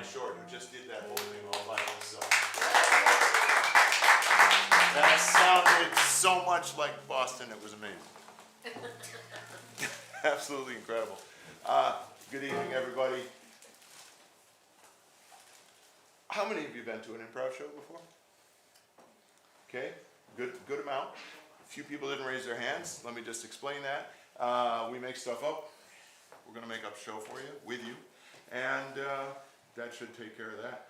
Ryan Short, who just did that whole thing all by himself. That sounded so much like Boston, it was amazing. Absolutely incredible. Good evening, everybody. How many of you have been to an improv show before? Okay, good amount. A few people didn't raise their hands. Let me just explain that. We make stuff up. We're going to make up a show for you, with you, and that should take care of that.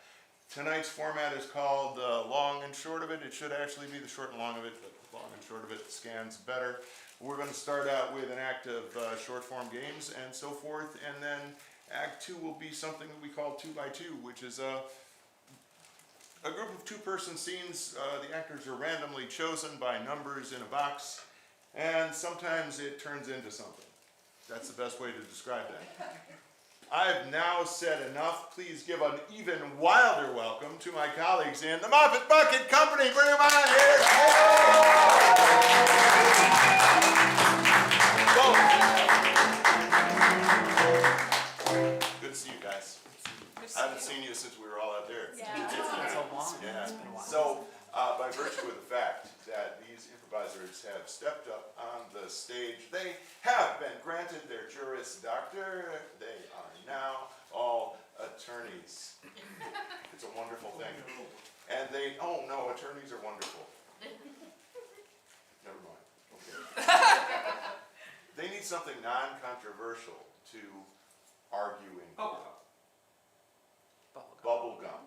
Tonight's format is called long and short of it. It should actually be the short and long of it, but long and short of it scans better. We're going to start out with an act of short form games and so forth, and then act two will be something that we call 2x2, which is a group of two-person scenes. The actors are randomly chosen by numbers in a box, and sometimes it turns into something. That's the best way to describe that. I've now said enough. Please give an even wilder welcome to my colleagues in the Muffet Bucket Company. Bring them on here. Good to see you guys. I haven't seen you since we were all out there. Yeah. It's been so long. Yeah. It's been a while. So, by virtue of the fact that these improvisers have stepped up on the stage, they have been granted their Juris Doctor. They are now all attorneys. It's a wonderful thing. And they, oh no, attorneys are wonderful. Never mind. Okay. They need something non-controversial to argue in court. Bubblegum.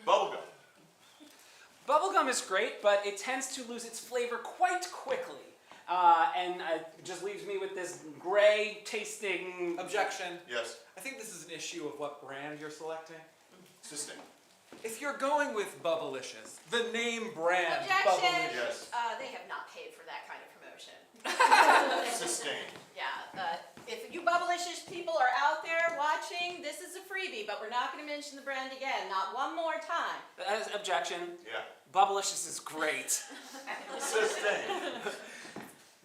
Bubblegum. Bubblegum is great, but it tends to lose its flavor quite quickly. And it just leaves me with this gray tasting... Objection. Yes. I think this is an issue of what brand you're selecting. Sustain. If you're going with Bubblicious, the name brand Objection! Bubblicious. Yes. They have not paid for that kind of promotion. Sustain. Yeah, if you Bubblicious people are out there watching, this is a freebie, but we're not going to mention the brand again, not one more time. Objection. Yeah. Bubblicious is great. Sustain.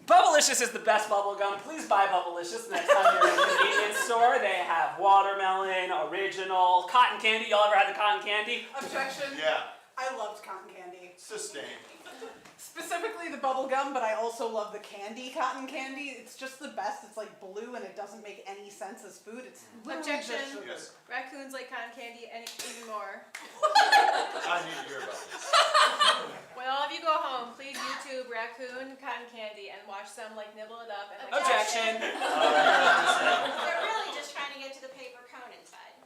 Bubblicious is the best bubblegum. Please buy Bubblicious next time you're in a convenience store. They have watermelon, original, cotton candy. Y'all ever had the cotton candy? Objection. Yeah. I loved cotton candy. Sustain. Specifically the bubble gum, but I also love the candy cotton candy. It's just the best. It's like blue and it doesn't make any sense as food. It's literally just Objection. sugar. Yes. Raccoons like cotton candy and even more. I need to hear about this. When all of you go home, please YouTube raccoon cotton candy and watch them like nibble it up. And Objection. They're really just trying to get to the paper cone inside.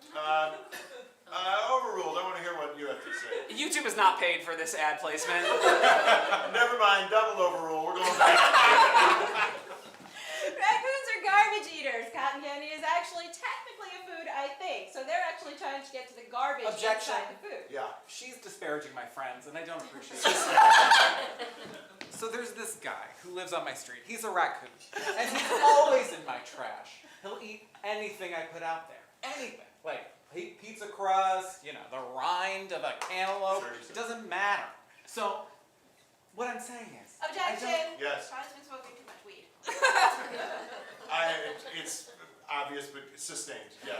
Overruled. I want to hear what you have to say. YouTube is not paid for this ad placement. Never mind. Double overrule. We're going back. Raccoons are garbage eaters. Cotton candy is actually technically a food, I think. So they're actually trying to get to the garbage Objection. inside the food. Yeah. She's disparaging my friends, and I don't appreciate it. So there's this guy who lives on my street. He's a raccoon, and he's always in my trash. He'll eat anything I put out there. Anything. Like pizza crust, you know, the rind of a cantaloupe. Sure. It doesn't matter. So what I'm saying is... Objection. Yes. Sean's been smoking too much weed. It's obvious, but sustained. Yeah.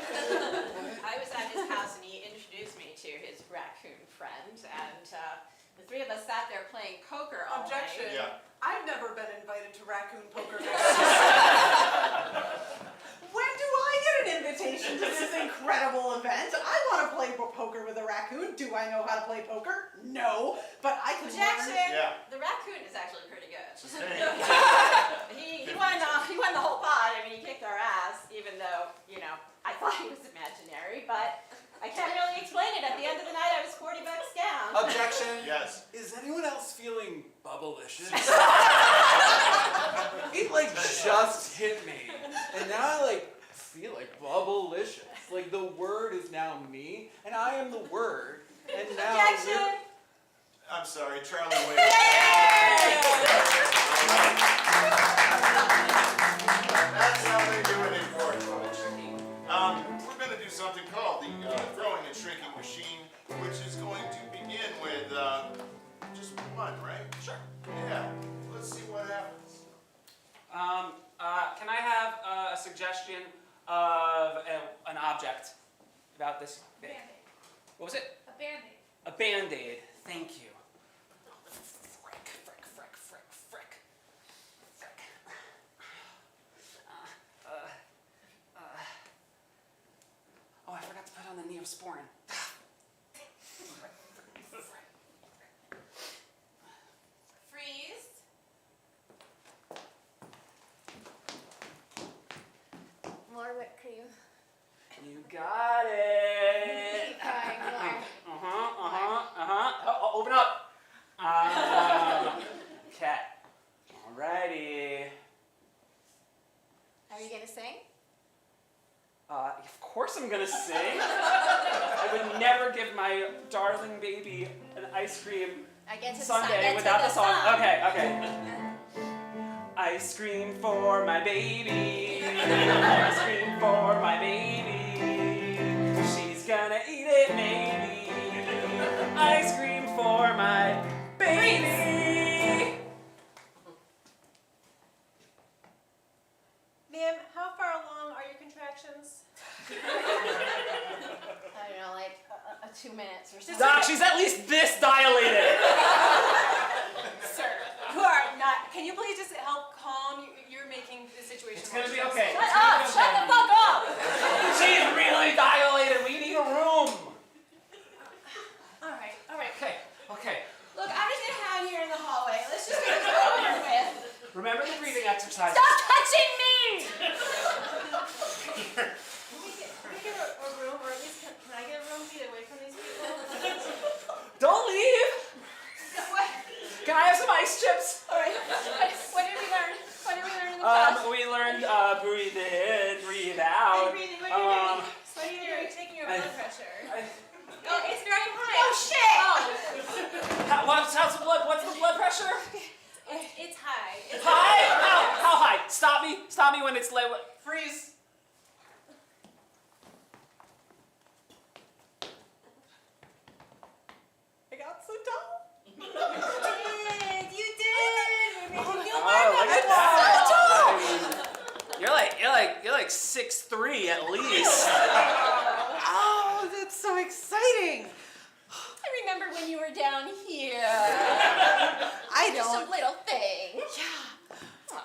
I was at his house and he introduced me to his raccoon friend, and the three of us sat there playing poker all Objection. night. Yeah. I've never been invited to raccoon poker night. When do I get an invitation to this incredible event? I want to play poker with a raccoon. Do I know how to play poker? No, but I can Objection. learn. Yeah. The raccoon is actually pretty good. Sustained. he won the whole pot. I mean, he kicked our ass, even though, you know, I thought he was imaginary, but I can't really explain it. At the end of the night, I was $40 down. Objection. Yes. Is anyone else feeling Bubblicious? It like just hit me, and now I like feel like Bubblicious. Like the word is now me, and I am the word. And now Objection. I'm sorry, Charlie. Wait. That's how they do it in court, folks. We're going to do something called the throwing and shrinking machine, which is going to begin with just one, right? Sure. Yeah. Let's see what happens. Can I have a suggestion of an object about this big? What was it? A Band-Aid. A Band-Aid. Thank you. Frick. Oh, I forgot to put on the Neosporin. Freeze. More whipped cream. You got it. Keep going, more. Oh, open up. Okay. Alrighty. Are you gonna sing? Of course I'm gonna sing. I would never give my darling baby an ice cream I get to the sundae song. without the song. Okay. Ice cream for my baby. Ice cream for my baby. She's gonna eat it maybe. Ice cream for my baby. Ma'am, how far along are your contractions? I don't know, like 2 minutes or something. Doc, she's at least this dilated. Sir, you are not. Can you please just help calm? You're making the situation. It's gonna be more okay. stressful. It's gonna be Shut okay. the fuck up! She's really dilated. We need a room. All right. Okay. Look, I'm just gonna hide here in the hallway. Let's just get this over with. Remember the breathing exercises. Stop touching me! Can we get a room, or at least can I get a room to get away from these people? Don't leave. What? Can I have some ice chips? All right. What did we learn? What did we learn in the class? We learned breathe in, breathe out. What are you doing? What are you doing? Taking your blood pressure. Oh, it's very high. Oh shit! What's the blood pressure? It's high. It's High? How high? Stop me when it's low. Freeze. I got so tall. You did. You did. We made you feel Oh, warm look up. at that. You're like 6'3" at least. Oh, that's so exciting. I remember when you were down here. I Just a don't. little thing. Yeah.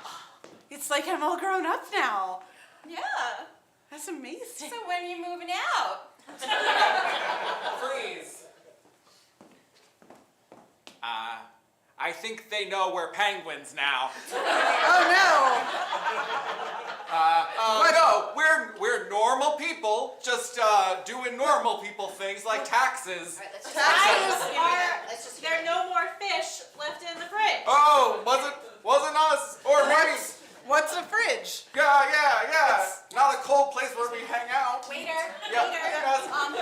It's like I'm all grown up now. Yeah. That's amazing. So when are you moving out? Freeze. I think they know we're penguins now. Oh No, we're normal people, just doing normal people things like taxes. All right, let's just let's just There are no more fish left in the fridge. Oh, wasn't us, or maybe. no. What's a fridge? Yeah. Not a cold place where we hang out. Waiter, Yeah, waiter, yes. can we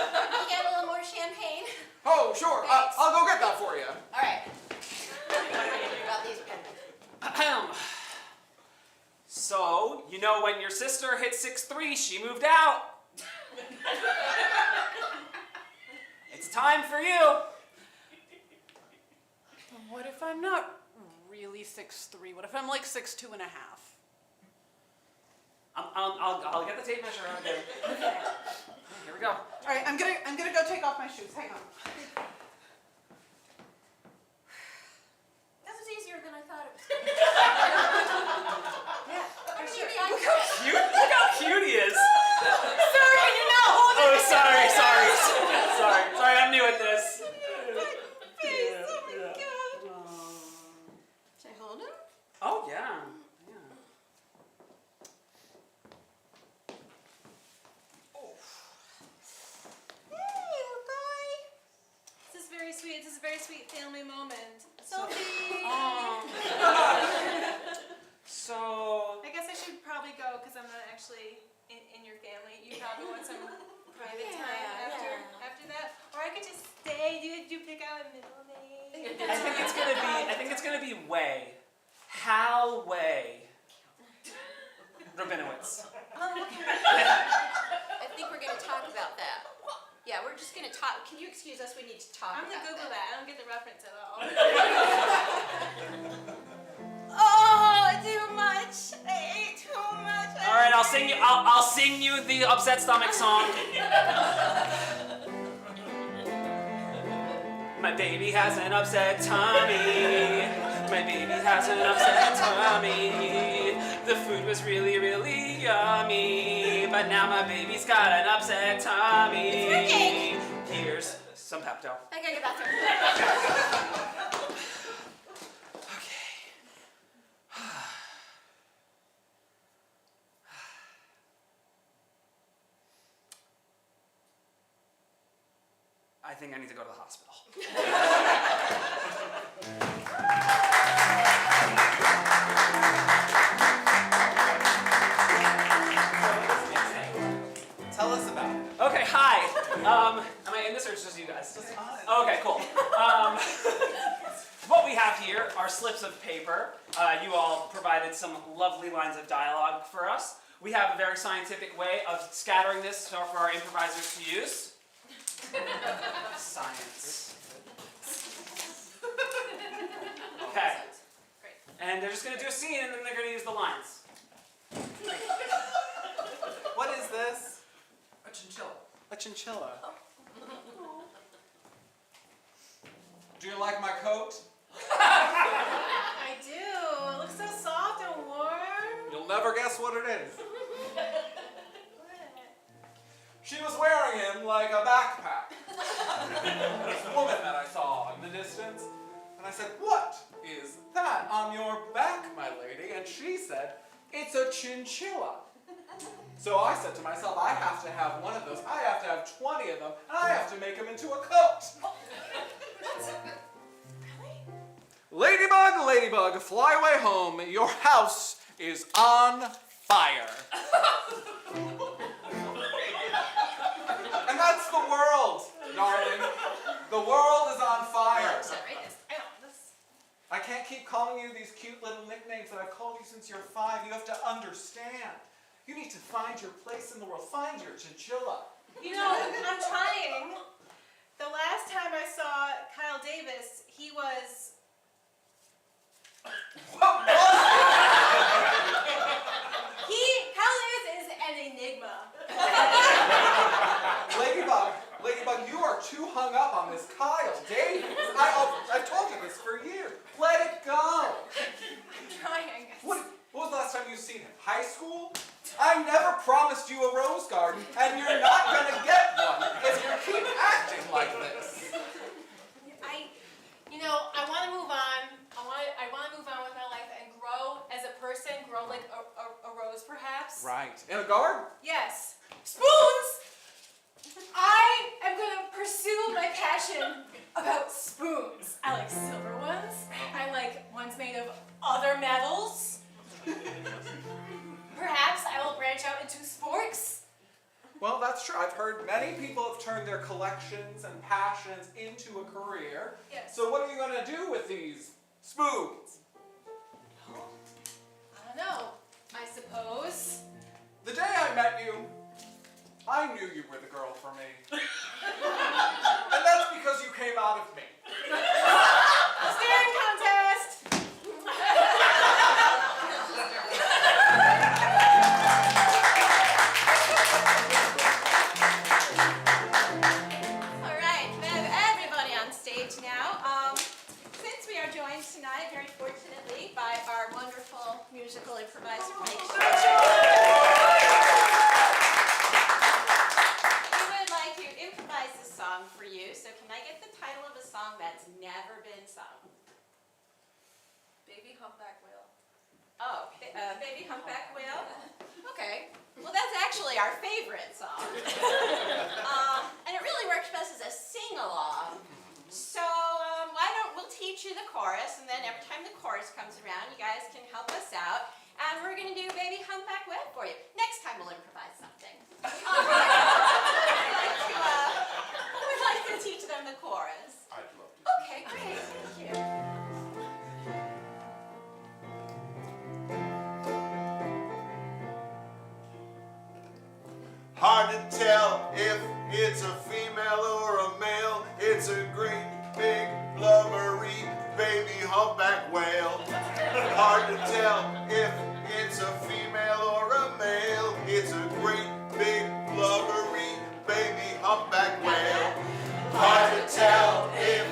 get a little more champagne? Oh, sure. Thanks. I'll go get that for you. All right. What are we gonna do about these penguins? So, you know when your sister hit 6'3", she moved out. It's time for you. What if I'm not really 6'3"? What if I'm like 6'2 and a half? I'll get the tape measure out again. Here we go. All right, I'm gonna go take off my shoes. Hang on. That was easier than I thought it was. Yeah. What do you mean? Look how cute he is. Sir, can you not hold it? Oh, sorry, I'm new at this. Face, oh my God. Should I hold him? Oh, yeah. Hey, little guy. This is very sweet. This is a very sweet family moment. Sophie. So, I guess I should probably go because I'm not actually in your family. You probably want some private time after that, or I could just stay. Do you pick out a middle name? I think it's gonna be Way. Hal Way. Rabinowitz. I think we're gonna talk about that. Yeah, we're just gonna talk. Can you excuse us? We need to talk I'm about gonna Google that. I don't get the reference at all. Oh, too much. I ate too much. All right, I'll sing you the upset stomach song. My baby has an upset tummy. My baby has an upset tummy. The food was really, really yummy. But now my baby's got an upset tummy. It's working. Here's some Pepto. I gotta go bathroom. Okay. I think I need to go to the hospital. Tell us about it. Okay, hi. Am I in this or is it just you guys? Okay, cool. What we have here are slips of paper. You all provided some lovely lines of dialogue for us. We have a very scientific way of scattering this for our improvisers to use. Science. Okay. Great. And they're just going to do a scene and then they're going to use the lines. What is this? A chinchilla. A chinchilla. Do you like my coat? I do. It looks so soft and warm. You'll never guess what it is. What? She was wearing him like a backpack. This woman that I saw in the distance, and I said, "What is that on your back, my lady?" And she said, "It's a chinchilla." So I said to myself, I have to have one of those. I have to have 20 of them, and I have to make them into a coat. Ladybug, ladybug, fly away home. Your house is on fire. And that's the world, darling. The world is on fire. I can't keep calling you these cute little nicknames that I've called you since you're 5. You have to understand. You need to find your place in the world. Find your chinchilla. You know, I'm trying. The last time I saw Kyle Davis, he was. What was Kyle Davis is an enigma. Ladybug, you are too hung up on this Kyle Davis. I've told you this for years. Let it go. I'm trying. What was the last time you've seen him? High school? I never promised you a rose garden, and you're not gonna get one if you keep acting like this. I want to move on. I want to move on with my life and grow as a person. Grow like a rose, perhaps. Right. In a garden? Yes. Spoons. I am gonna pursue my passion about spoons. I like silver ones. I like ones made of other metals. Perhaps I will branch out into sporks. Well, that's true. I've heard many people have turned their collections and passions into a career. Yes. So what are you going to do with these spoons? I don't know. I suppose. The day I met you, I knew you were the girl for me. And that's because you came out of me. Staring contest. All right, we have everybody on stage now. Since we are joined tonight, very fortunately, by our wonderful musical improviser, Mike we would like to improvise a song for you. So can I get the title of a song that's never been sung? Baby humpback whale. Oh, Baby Humpback Whale? Okay. Well, that's actually our favorite song. And it really works best as a sing-along. So we'll teach you the chorus, and then every time the chorus comes around, you guys can help us out. And we're going to do Baby Humpback Whale for you. Next time we'll improvise something. We'd like to teach them the chorus. I'd love to. Okay, great. Thank you. Hard to tell if it's a female or a male. It's a great big blubbery baby humpback whale. Hard to tell if it's a female or a male. It's a great big blubbery baby humpback whale. Hard to tell if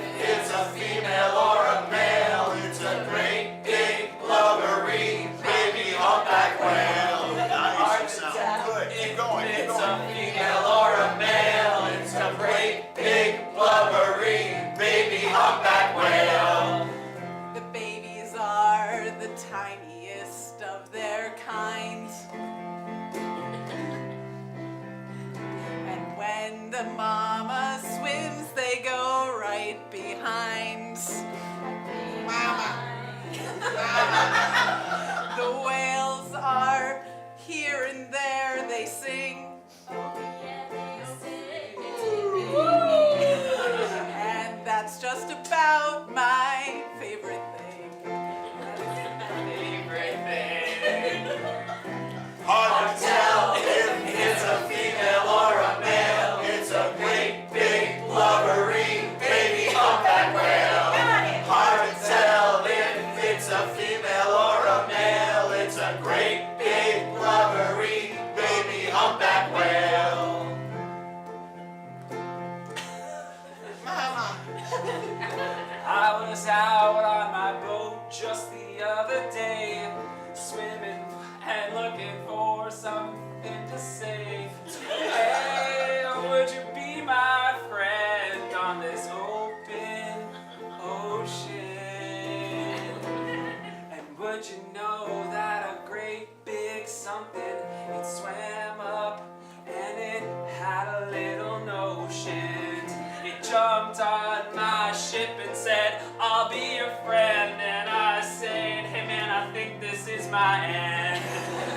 out on my ship and said, I'll be your friend. And I said, hey man, I think this is my end.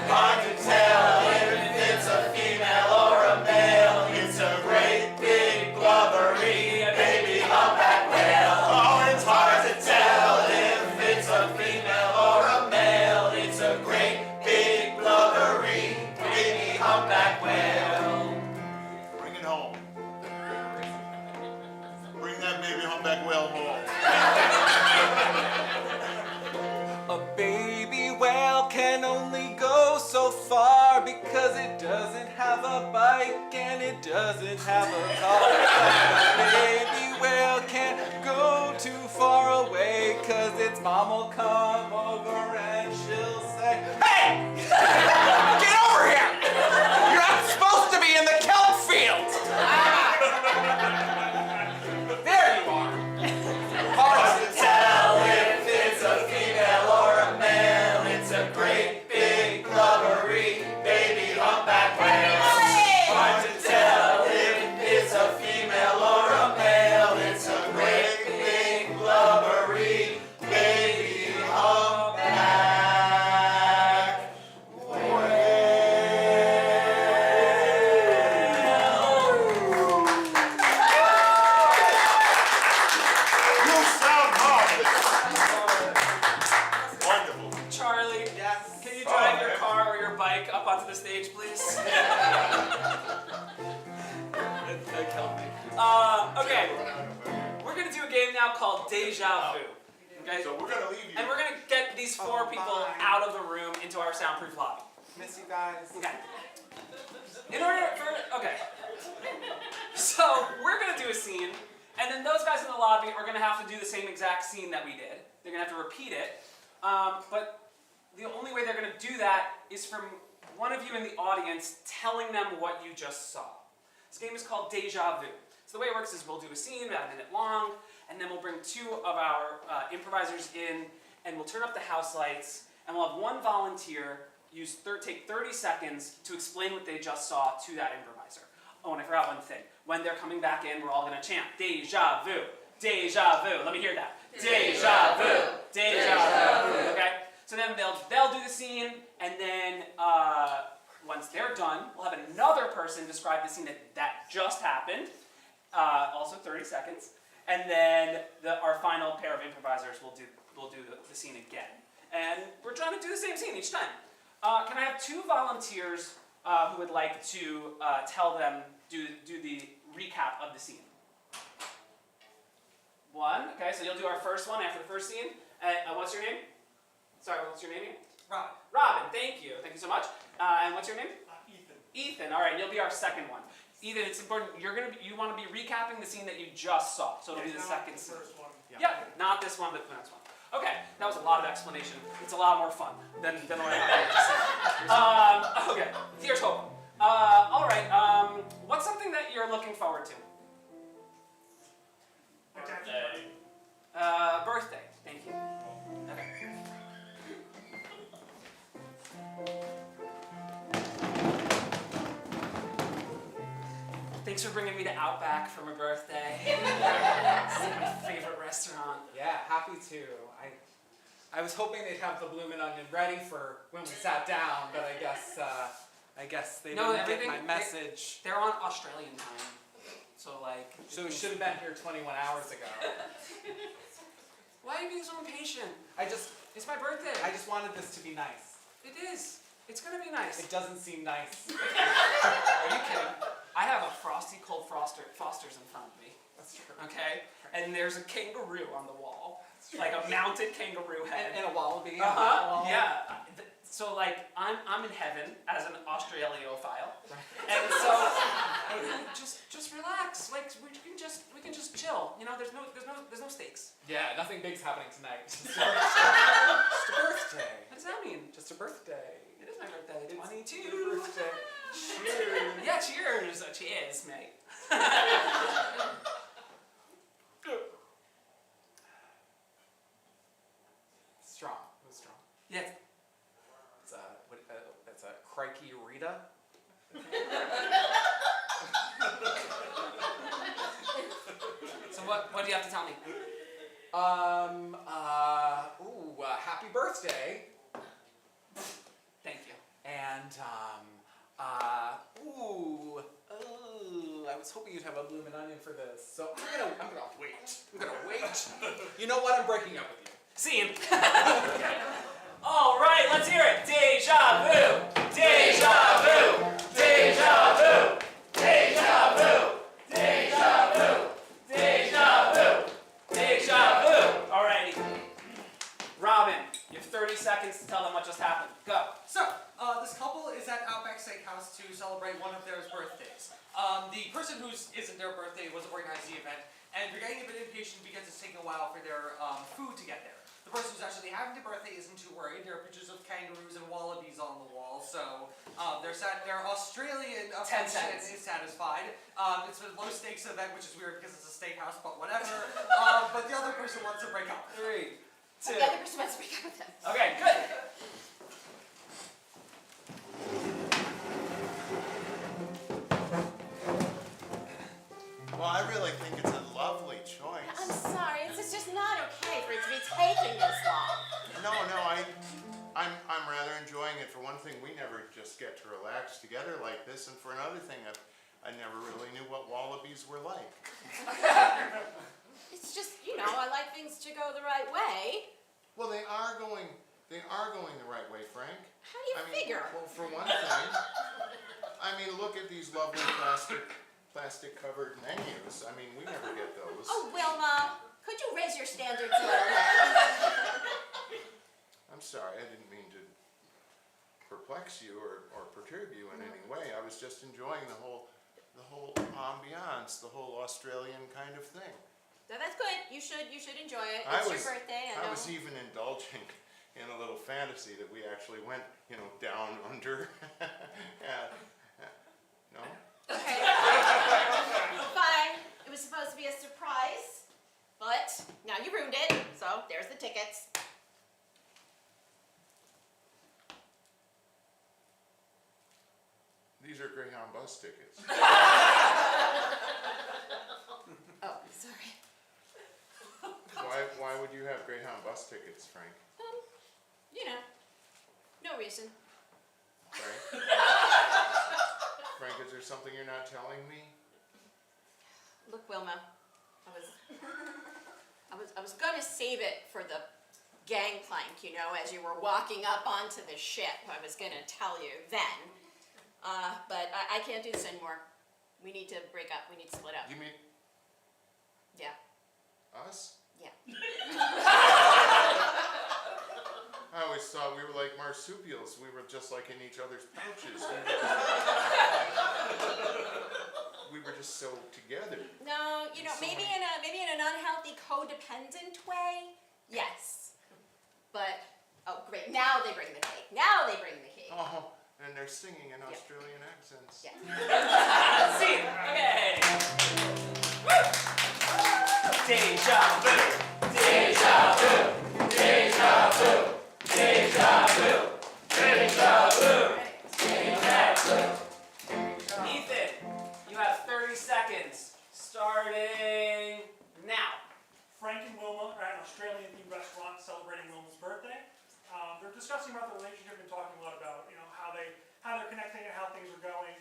Hard to tell if it's a female or a male. It's a great big blubbery baby humpback whale. Oh, it's hard to tell if it's a female or a male. It's a great big blubbery baby humpback whale. Bring it home. Bring that baby humpback whale home. A baby whale can only go so far because it doesn't have a bike and it doesn't have a car. A baby whale can't go too far away because its mom will come over and she'll say, hey! Get over here! You're not supposed to be in the kelp field! There you are! Hard to tell if it's a female or a male. It's a great big blubbery baby humpback whale. Hard to tell if it's a female or a male. It's a great big blubbery baby humpback whale. You sound marvelous. Wonderful. Charlie, Yes. can you drive your car or your bike up onto the stage, please? Okay, we're gonna do a game now called Deja Vu. Okay? So we're gonna leave you. And we're gonna get these four people bye. out of the room into our soundproof lobby. Miss you guys. Okay. Okay. So we're gonna do a scene, and then those guys in the lobby are gonna have to do the same exact scene that we did. They're gonna have to repeat it. But the only way they're gonna do that is from one of you in the audience telling them what you just saw. This game is called Deja Vu. So the way it works is we'll do a scene about a minute long, and then we'll bring two of our improvisers in, and we'll turn up the house lights, and we'll have one volunteer take 30 seconds to explain what they just saw to that improviser. Oh, and I forgot one thing. When they're coming back in, we're all gonna chant, Deja Vu, Deja Vu. Let me hear that. Deja Vu, Deja Vu. Okay? So then they'll do the scene, and then once they're done, we'll have another person describe the scene that just happened, also 30 seconds, and then our final pair of improvisers will do the scene again. And we're trying to do the same scene each time. Can I have two volunteers who would like to do the recap of the scene? One, okay, so you'll do our first one after the first scene. What's your name? Sorry, what's your name again? Robin. Robin, thank you so much. And what's your name? Ethan, all right, you'll be our second one. Ethan, it's important, you want to be recapping the scene that you just saw, so it'll be the second scene. Yeah, not this one, but the next one. Okay, that was a lot of explanation. It's a lot more fun than what I had to say. Okay, here's hope. All right, what's something that you're looking forward to? Birthday, thank you. Okay. Thanks for bringing me to Outback for my birthday. It's my favorite restaurant. Yeah, happy to. I was hoping they'd have the bloomin' onion ready for when we sat down, but I guess they didn't get my message. They're on Australian time, so like. So we should have been here 21 hours ago. Why are you being so impatient? It's my birthday. I just wanted this to be nice. It is. It's gonna be nice. It doesn't seem nice. Are you kidding? I have a frosty cold Foster's in front of me. That's true. Okay, and there's a kangaroo on the wall, like a mounted kangaroo head. And a wallaby. Yeah. So like I'm in heaven as an Australiophile, and so just relax. Like we can just chill. You know, there's no stakes. Yeah, nothing big's happening tonight. Just a birthday. What does that mean? Just a birthday. It is my birthday. It's 22. your birthday. Cheers. Yeah, cheers. Cheers, mate. Strong. It was strong. Yeah. It's a crikey Rita. So tell me. Happy birthday. Thank you. And, I was hoping you'd have a bloomin' onion for this. So I'm gonna wait. You know what? I'm breaking up with you. Scene. All right, let's hear it. Deja vu. Deja vu. Deja vu. Deja vu. Deja vu. Deja vu. Deja vu. Alrighty. Robin, you have 30 seconds to tell them what just happened. Go. So, this couple is at Outback Steakhouse to celebrate one of their birthdays. The person whose isn't their birthday was organized the event, and they're getting a bit impatient because it's taking a while for their food to get there. The person who's actually having the birthday isn't too worried. There are pictures of kangaroos and wallabies on the wall, so their Australian 10 affection seconds. is satisfied. It's a low stakes event, which is weird because it's a steakhouse, but whatever. But the other person wants to break up. 3, 2. The other person wants to break up with them. Okay, good. Well, I really think it's a lovely choice. I'm sorry, it's just not okay for it to be taking this long. No, I'm rather enjoying it. For one thing, we never just get to relax together like this, and for another thing, I never really knew what wallabies were like. It's just, I like things to go the right way. Well, they are going the right way, Frank. How do you figure? Well, for one thing, look at these lovely plastic covered menus. We never get those. Oh, Wilma, could you raise your standards a little bit? I'm sorry, I didn't mean to perplex you or perturb you in any way. I was just enjoying the whole ambiance, the whole Australian kind of thing. So that's good. You should enjoy it. I It's was- your birthday. I I know. was even indulging in a little fantasy that we actually went, down under. No? Okay. Fine. It was supposed to be a surprise, but now you ruined it. So there's the tickets. These are Greyhound bus tickets. Oh, sorry. Why would you have Greyhound bus tickets, Frank? No reason. Frank? Frank, is there something you're not telling me? Look, Wilma, I was gonna save it for the gangplank, as you were walking up onto the ship. I was gonna tell you then. But I can't do this anymore. We need to break up. We need to split up. You mean Yeah. us? Yeah. I always thought we were like marsupials. We were just like in each other's pouches. We were just so together. No, So maybe many- in an unhealthy, codependent way. Yes. But great. Now they bring the cake. Oh, and they're singing in Australian accents. Yeah. Scene. Okay. Deja vu. Deja vu. Deja vu. Deja vu. Deja vu. Deja vu. Ethan, you have 30 seconds. Starting now. Frank and Wilma are at an Australian-themed restaurant celebrating Wilma's birthday. They're discussing about the relationship and talking a lot about, how they're connecting and how things are going.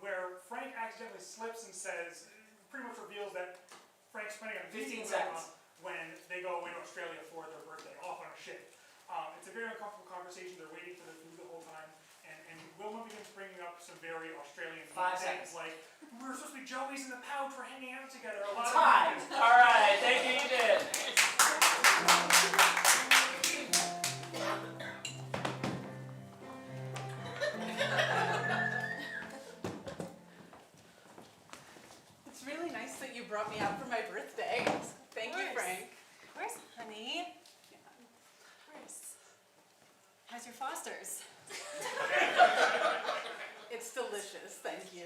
Where Frank accidentally slips and says, pretty much reveals that Frank's spending a 15 meeting with Wilma seconds. when they go away to Australia for their birthday, off on a ship. It's a very uncomfortable conversation. They're waiting for their food the whole time. And Wilma begins bringing up some very Australian 5 things seconds. like, we were supposed to be Joey's in the pouch, we're hanging out together. A lot Time. of All right. Thank you, Ethan. It's really nice that you brought me out for my birthday. Thank you, Frank. Of course, honey. Of course. How's your Foster's? It's delicious, thank you.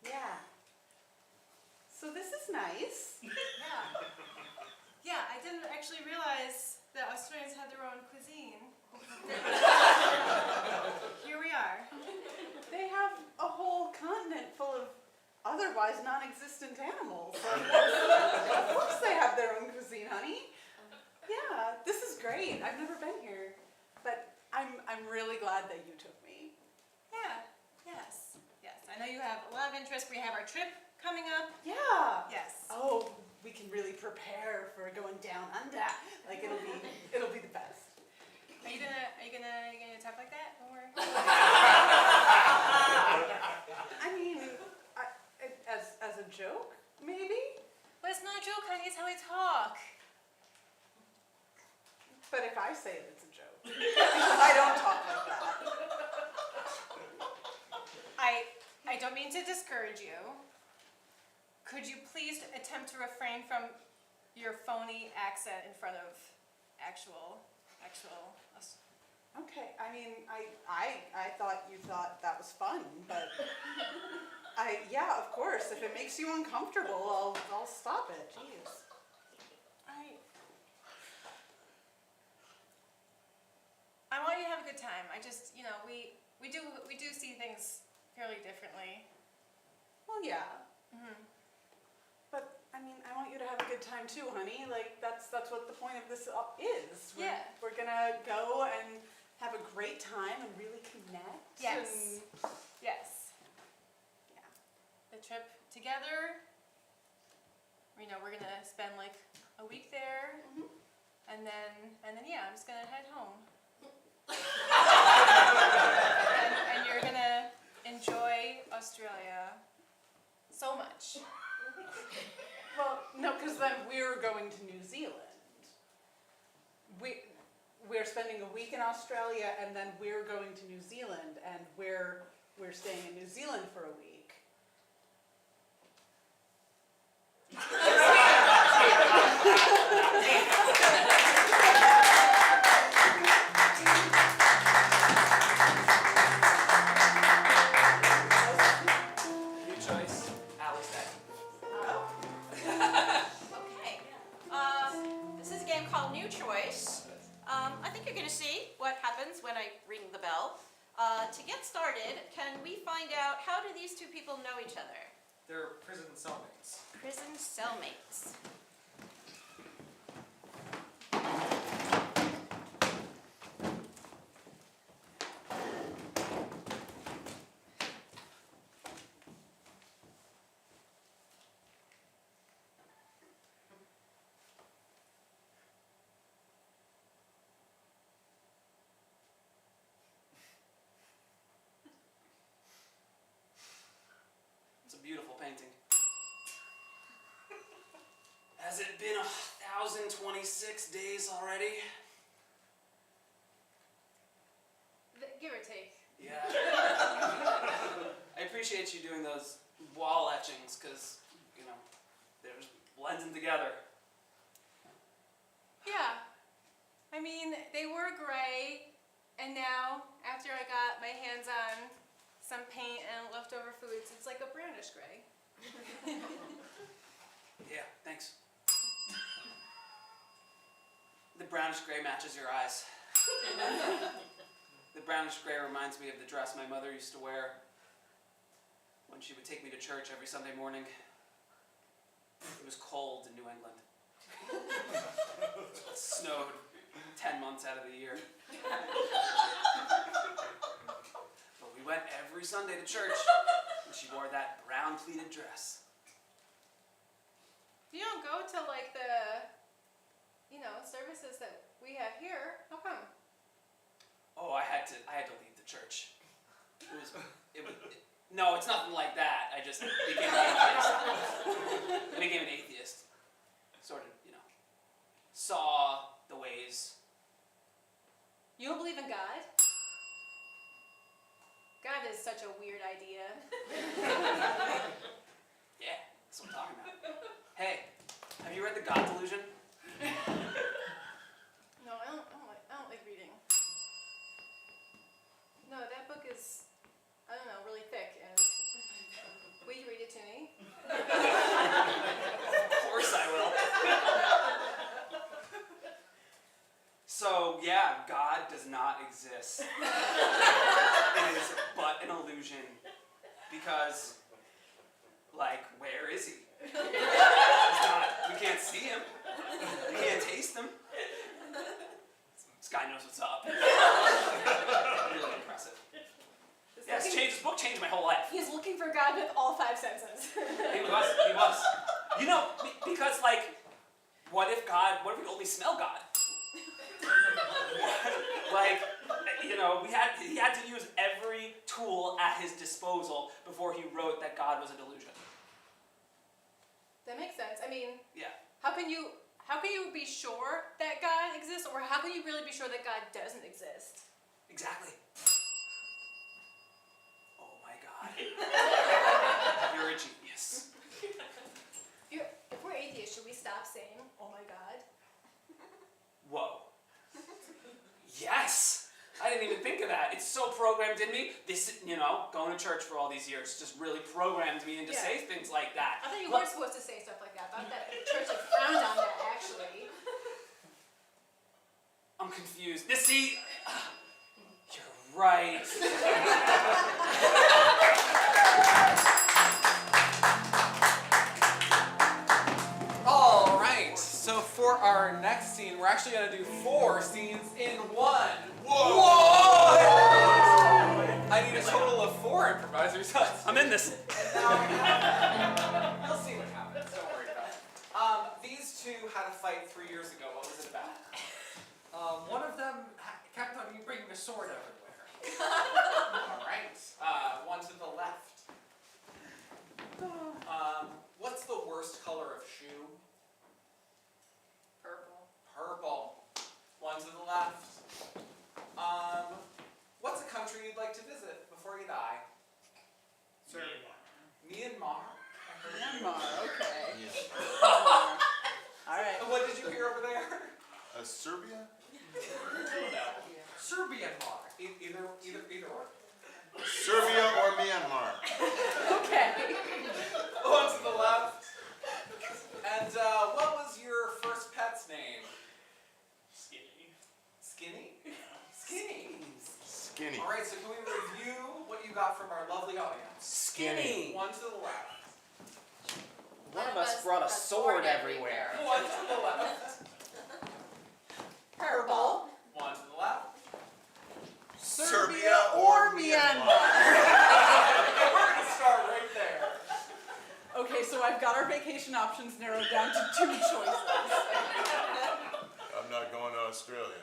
Yeah. So this is nice. Yeah. Yeah, I didn't actually realize that Australians had their own cuisine. Here we are. They have a whole continent full of otherwise otherwise non-existent animals. Of course they have their own cuisine, honey. Yeah, this is great. I've never been here, but I'm really glad that you took me. Yeah, yes, yes. I know you have a lot of interest. We have our trip coming up. Yeah. Yes. Oh, we can really prepare for going down under. Like it'll be the best. Are you gonna talk like that? Don't worry. I mean, as a joke, maybe. But it's not a joke, honey. It's how we talk. But if I say it, it's a joke. Because I don't talk like that. I don't mean to discourage you. Could you please attempt to refrain from your phony accent in front of actual us? Okay. I mean, I thought you thought that was fun, but yeah, of course. If it makes you uncomfortable, I'll stop it. Jeez. I want you to have a good time. I just, we do see things fairly differently. Well, yeah. Mm-hmm. But I mean, I want you to have a good time too, honey. Like that's what the point of this is. Yeah. We're gonna go and have a great time and really connect. Yes. And Yes. yeah. The trip together. We're gonna spend like a week there, Mhm. and then yeah, I'm just gonna head home. and you're gonna enjoy Australia so much. Well, no, because then we're going to New Zealand. We're spending a week in Australia, and then we're going to New Zealand, and we're staying in New Zealand for a week. New choice, Allie's back. Okay. This is a game called New Choice. I think you're going to see what happens when I ring the bell. To get started, can we find out how do these two people know each other? They're prison cellmates. Prison cellmates. It's a beautiful painting. Has it been 1,026 days already? Give or take. Yeah. I appreciate you doing those wall etchings because, they're just blending together. Yeah. I mean, they were gray, and now, after I got my hands on some paint and leftover foods, it's like a brownish gray. Yeah, thanks. The brownish gray matches your eyes. The brownish gray reminds me of the dress my mother used to wear when she would take me to church every Sunday morning. It was cold in New England. It snowed 10 months out of the year. But we went every Sunday to church, and she wore that brown pleated dress. You don't go to like the, services that we have here. How come? Oh, I had to leave the church. No, it's nothing like that. I just became an atheist. I became an atheist. Sort of, saw the ways. You don't believe in God? God is such a weird idea. Yeah, that's what I'm talking about. Hey, have you read The God Delusion? No, I don't like reading. No, that book is, really thick, and will you read it to me? Of course I will. So, yeah, God does not exist. It is but an illusion. Because Like, where is he? He's not, we can't see him. We can't taste him. This guy knows what's up. Really impressive. Yes, his book changed my whole life. He's looking for God with all 5 senses. He was. You know, because like, what if we only smell God? Like, you know, he had to use every tool at his disposal before he wrote that God was a delusion. That makes sense. I mean, Yeah. how can you be sure that God exists, or how can you really be sure that God doesn't exist? Exactly. Oh my God. You're a genius. If we're atheists, should we stop saying, "Oh my God"? Whoa. Yes! I didn't even think of that. It's so programmed in me. This, you know, going to church for all these years just really programmed me into Yeah. say things like that. I thought you Look, weren't supposed to say stuff like that. I thought that the church like frowned on that actually. I'm confused. See, you're right. All right, so for our next scene, we're actually going to do 4 scenes in one. Whoa! I need a total of 4 improvisers. I'm in this. You'll see what happens, don't worry about it. These two had a fight 3 years ago. What was it about? One of them kept on bringing a sword everywhere. All right, one to the left. What's the worst color of shoe? Purple. Purple. One to the left. What's a country you'd like to visit before you die? Myanmar. Myanmar, okay. Yeah. All right. What did you hear over there? Serbia? Serbian Mar. Either or. Serbia or Myanmar? Okay. One to the left. And what was your first pet's name? Skinny. Skinny? Skinny. Skinny. All right, so can we review what you got from our lovely audience? Skinny. One to the left. One of us brought a sword everywhere. One to the left. Purple. One to the left. Serbia or Myanmar? We're gonna start right there. Okay, so I've got our vacation options narrowed down to 2 choices. I'm not going to Australia.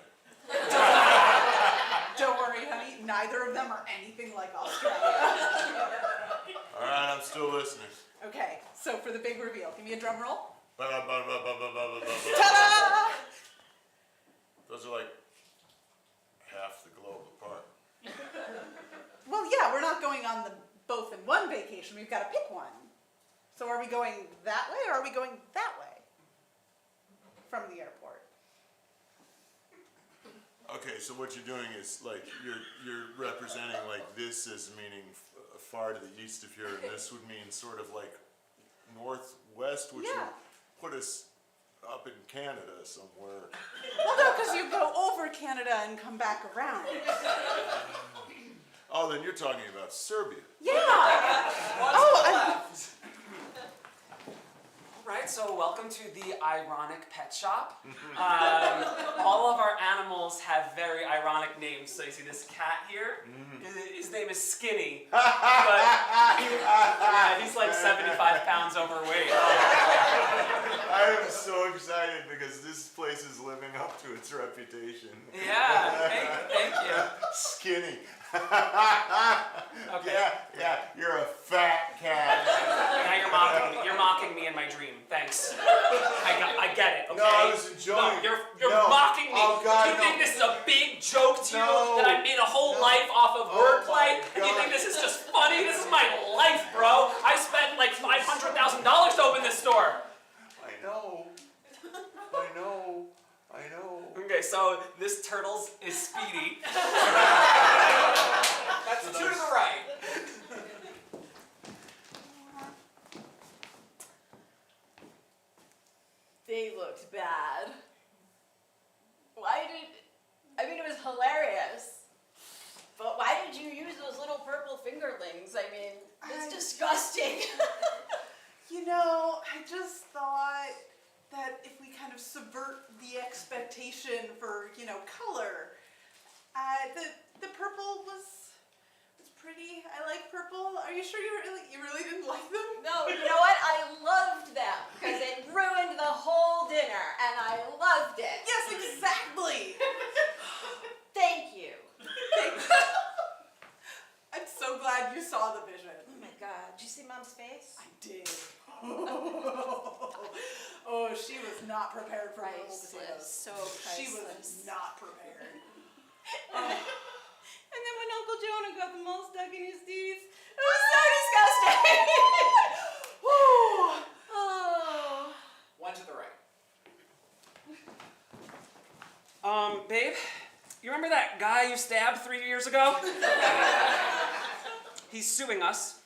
Don't worry, honey. Neither of them are anything like Australia. All right, I'm still listening. Okay, so for the big reveal, give me a drum roll. Ba-da-ba-ba-ba-ba-ba-ba. Ta-da! Those are like half the globe apart. Well, yeah, we're not going on the both in one vacation. We've got to pick one. So are we going that way or are we going that way from the airport? Okay, so what you're doing is like you're representing like this as meaning far to the east of here, and this would mean sort of like northwest, which Yeah. would put us up in Canada somewhere. Well, no, because you go over Canada and come back around. Oh, then you're talking about Serbia. Yeah. One Oh, to the I'm- left. Right, so welcome to the ironic pet shop. All of our animals have very ironic names. So you see this cat here? His name is Skinny. But yeah, he's like 75 pounds overweight. I am so excited because this place is living up to its reputation. Yeah, thank you. Skinny. Okay. Yeah, you're a fat cat. Now you're mocking me. You're mocking me in my dream. Thanks. I get it. Okay. No, I was enjoying No, it. you're No. mocking me. Oh, God, you no. think this is a big joke to No. you that I made a whole No. life off of Oh, wordplay? my And you God. think this is just funny? This is my life, bro. I spent like $500,000 to open this store. I know. Okay, so this Turtles is Speedy. That's 2 to the right. They looked bad. I mean, it was hilarious. But why did you use those little purple fingerlings? I mean, it's disgusting. Are you sure you really didn't like them? No, you know what? I loved them because it ruined the whole dinner, and I loved it. Yes, exactly. Thank you. I'm so glad you saw the vision. Oh my God, did you see Mom's face? I did. Oh, she was not prepared for little Priceless, potatoes. so She priceless. was not prepared. And then when Uncle Jonah got them all stuck in his teeth, it was so disgusting. Oh. One to the right. Babe, you remember that guy you stabbed 3 years ago? He's suing us.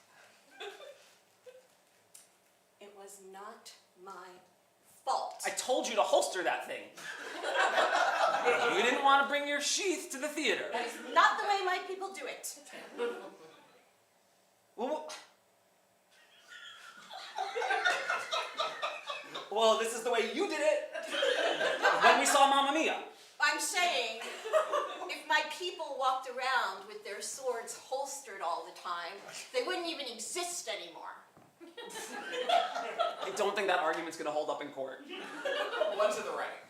It was not my fault. I told you to holster that thing. You didn't want to bring your sheath to the theater. That is not the way my people do it. Well, this is the way you did it when we saw Mamma Mia. I'm saying, if my people walked around with their swords holstered all the time, they wouldn't even exist anymore. I don't think that argument's going to hold up in court. One to the right.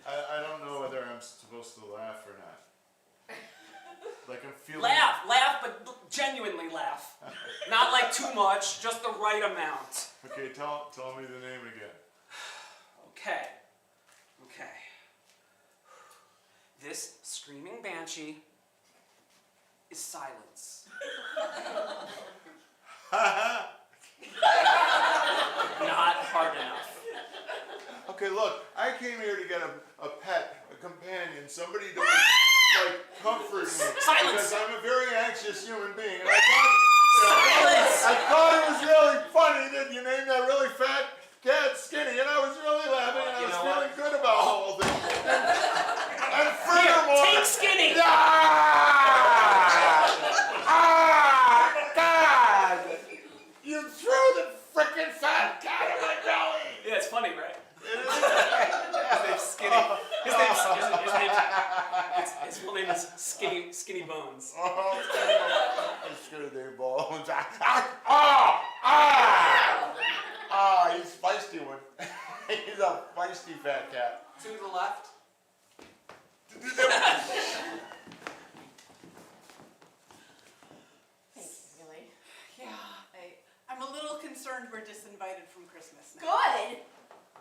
I don't know whether I'm supposed to laugh or not. Like I'm feeling. Laugh, but genuinely laugh. Not like too much, just the right amount. Okay, tell me the name again. Okay. This screaming banshee is silence. Not hard enough. Okay, look, I came here to get a pet, a companion, somebody to like comfort me. Silence! Because I'm a very anxious human being, and I thought it was really funny that you named that really fat cat Skinny, and I was really laughing, and I was feeling good about the whole thing. And furthermore, Take Skinny! God! You threw the frickin' fat cat in my belly! Yeah, it's funny, right? It is. His name's Skinny. His full name is Skinny Bones. Screw their bones. He's a feisty one. He's a feisty fat cat. To the left. Really? Yeah, I'm a little concerned we're disinvited from Christmas now. Good.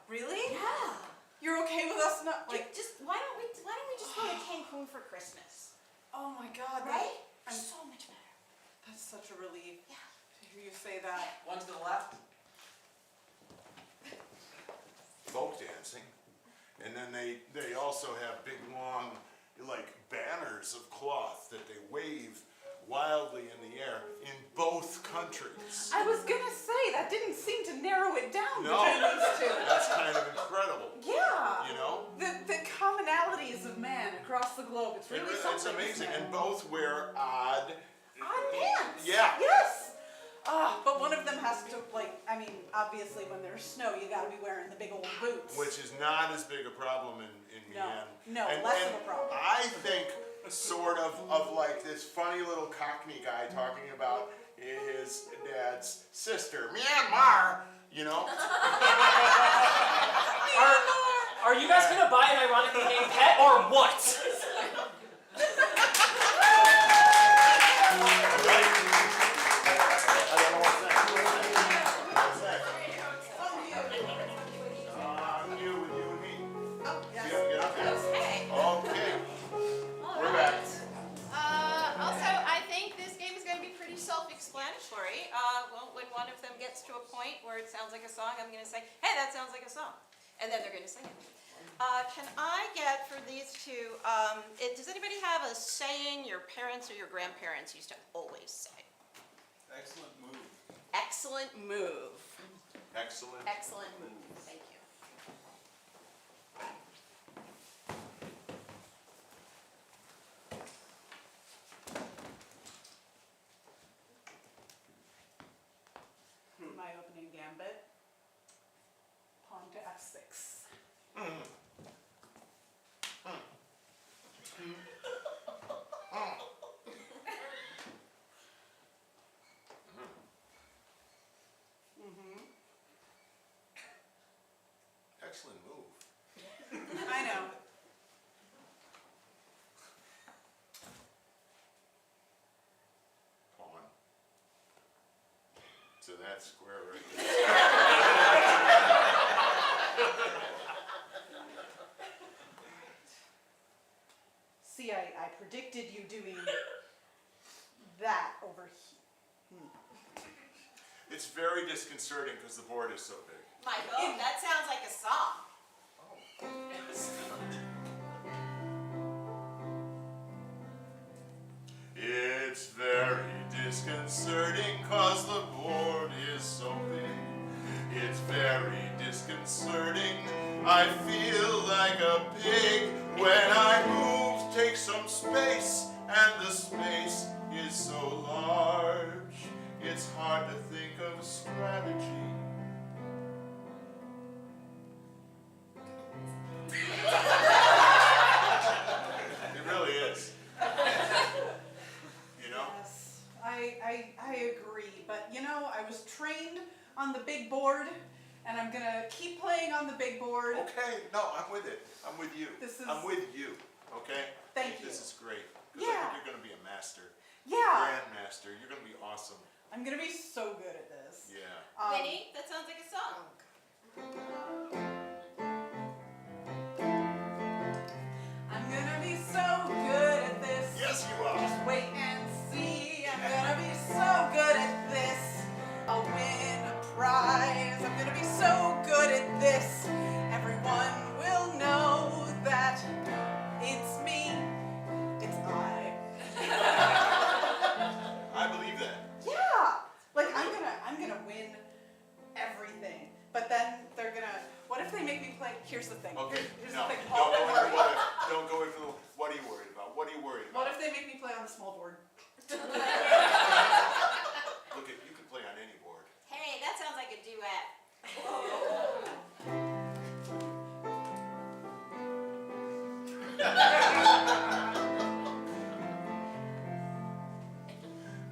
Really? Yeah. You're okay with us not like? Just why don't we just go to Cancun for Christmas? Oh my God! Right? I'm So much better. That's such a relief. Yeah. To hear you say that. One to the left. Folk dancing. And then they also have big long like banners of cloth that they wave wildly in the air in both countries. I was gonna say that didn't seem to narrow it down No. between these two. That's kind of incredible. Yeah. You know? The commonalities of man across the globe. It's really It's something. amazing. isn't it? And both wear odd. Odd pants. Yeah. Yes. But one of them has to, obviously when there's snow, you gotta be wearing the big old boots. Which is not as big a problem in Vienna. No, less of a problem. I think sort of like this funny little Cockney guy talking about his dad's sister, Myanmar, you know? Are you guys gonna buy an ironically named pet or what? Also, I think this game is going to be pretty self-explanatory. When one of them gets to a point where it sounds like a song, I'm going to say, hey, that sounds like a song. And then they're going to sing it. Can I get for these two, does anybody have a saying your parents or your grandparents used to always say? Excellent move. Excellent move. Excellent. Excellent move. Thank you. My opening gambit. Pawn to f6. excellent move. I know. Pawn. To that square right there. See, I predicted you doing that over here. It's very disconcerting because the board is so big. Michael, that sounds like a song. It's very disconcerting cause the board is so big. It's very disconcerting. I feel like a pig when I move, take some space, and the space is so large. It's hard to think of strategy. It really is. You know? Yes, I agree. But you know, I was trained on the big board, and I'm gonna keep playing on the big board. Okay, no, I'm with it. I'm with you. This is- I'm with you, okay? Thank you. This is great. Because I Yeah. think you're going to be a master. Yeah, Grandmaster. You're going to be awesome. I'm gonna be so good at this. Yeah. Winnie, that sounds like a song. I'm gonna be so good at this. Yes, you are. Just wait and see. I'm gonna be so good at this. I'll win a prize. I'm gonna be so good at this. Everyone will know that it's me. It's I. I believe that. Yeah. Like I'm gonna win everything. But then they're gonna. What if they make me play? Here's the thing. Okay. Here's No. the thing. Don't go Don't into worry. what if. Don't go into what are you worried about? What are you worried What about? if they make me play on the small board? Look, you can play on any board. Hey, that sounds like a duet.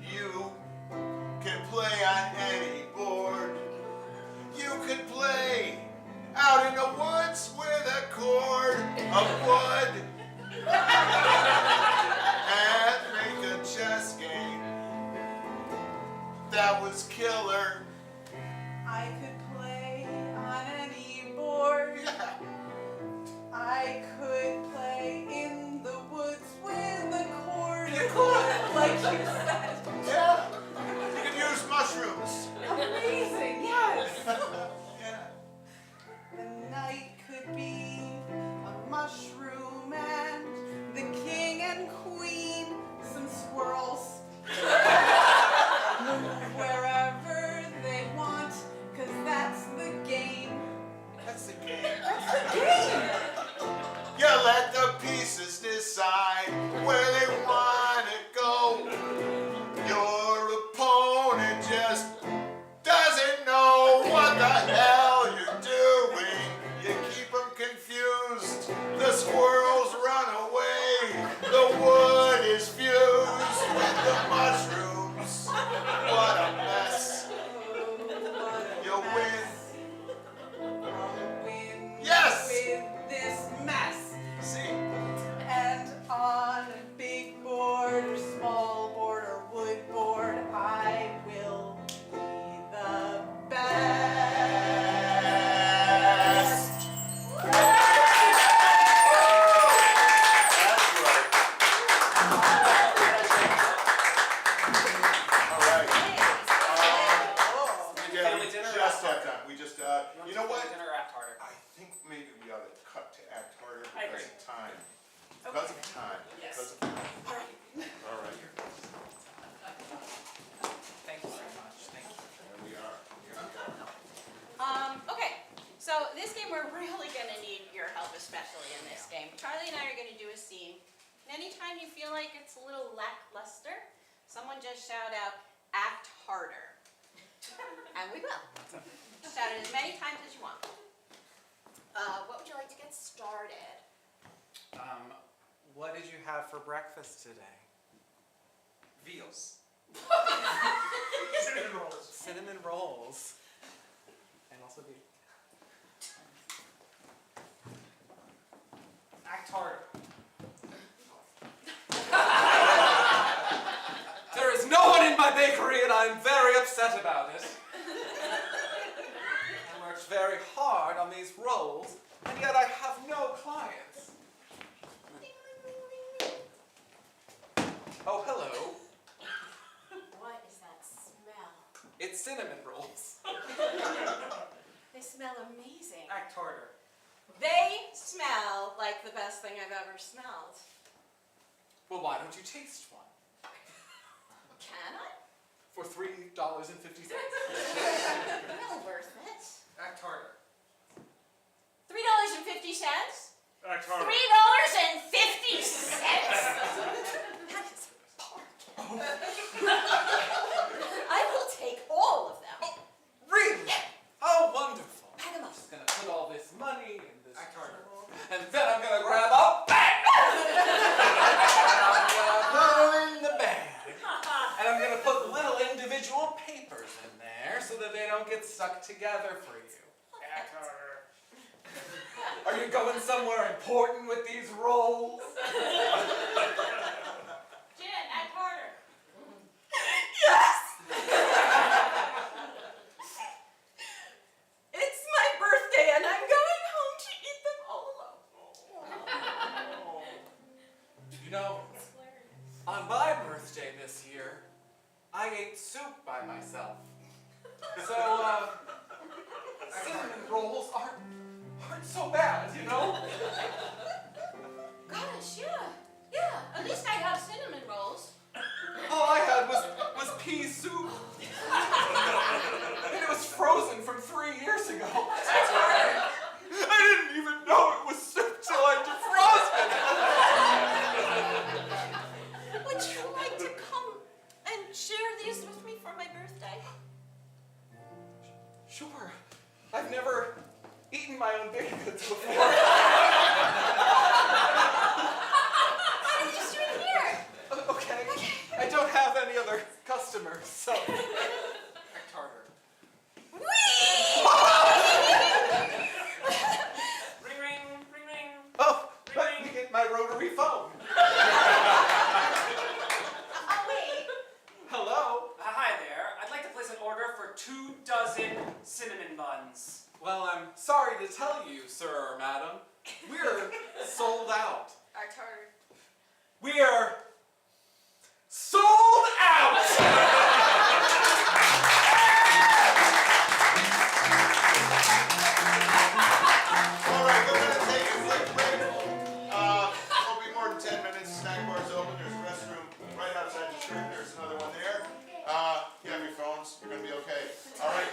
You can play on any board. You can play out in the woods with a cord of wood and make a chess game that was killer. I could play on any board. I could play in the woods with a cord. You could. Like you said. Yeah. You can use mushrooms. Amazing, yes. Yeah. The night could be a mushroom and the king and queen, some squirrels. Wherever they want, 'cause that's the game. That's the game. That's the game. You let the pieces decide where they want to go. Your opponent just doesn't know what the hell you're doing. You keep them confused. The squirrels run away. The wood is fused with the mushrooms. What a mess. You win. I'll win Yes! with this mess. See? And on a big board or small board or wood board, I will be the best. That's right. All right. Oh. Yeah, Family we dinner or just act have time. We just, you know what? Dinner or act harder. I think maybe we ought to cut to act harder I because agree. of time. Because of time. Yes. Because of time. All right. Thank you so much. Thank you. Here we are. Here we are. Okay, so this game we're really gonna need your help, especially in this game. Charlie and I are gonna do a scene. And anytime you feel like it's a little lackluster, someone just shout out, act harder. And we will. Shout it as many times as you want. What would you like to get started? What did you have for breakfast today? Veals. Cinnamon rolls. Cinnamon rolls. And also beef. cinnamon rolls. They smell amazing. Act harder. They smell like the best thing I've ever smelled. Well, why don't you taste one? Can I? For $3.50. Well worth it. Act harder. $3.50? Act harder. $3.50! That is bargain. I will take all of them. Really? How wonderful. Pat 'em I'm up. just gonna put all this money in this Act harder. drawer, and then I'm gonna grab a bag. I'm gonna put them in the bag. And I'm gonna put little individual papers in there so that they don't get stuck together for you. Act harder. Are you going somewhere important with these rolls? Jen, act harder. Yes! It's my birthday and I'm going home to eat them all alone. You know, on my birthday this year, I ate soup by myself. So, cinnamon rolls aren't so bad, you know? Gosh, yeah. At least I have cinnamon rolls. All I had was pea soup. And it was frozen from 3 years ago. I didn't even know it was soup till I defrosted it. Would you like to come and share these with me for my birthday? Sure. I've never eaten my own baked goods before. Why don't you just do it here? Okay. I don't have any other customers, so. Act harder. Ring, ring, ring, ring. Oh, let me get my rotary phone. Oh, wait. Hello? Hi there. I'd like to place an order for 24 cinnamon buns. Well, I'm sorry to tell you, sir or madam, we're sold out. Act harder. We're sold out! All right, we're gonna take a quick break. Won't be more than 10 minutes. Snack bar's open. There's a restroom right outside the screen. There's another one there. You have your phones. You're gonna be okay. All right.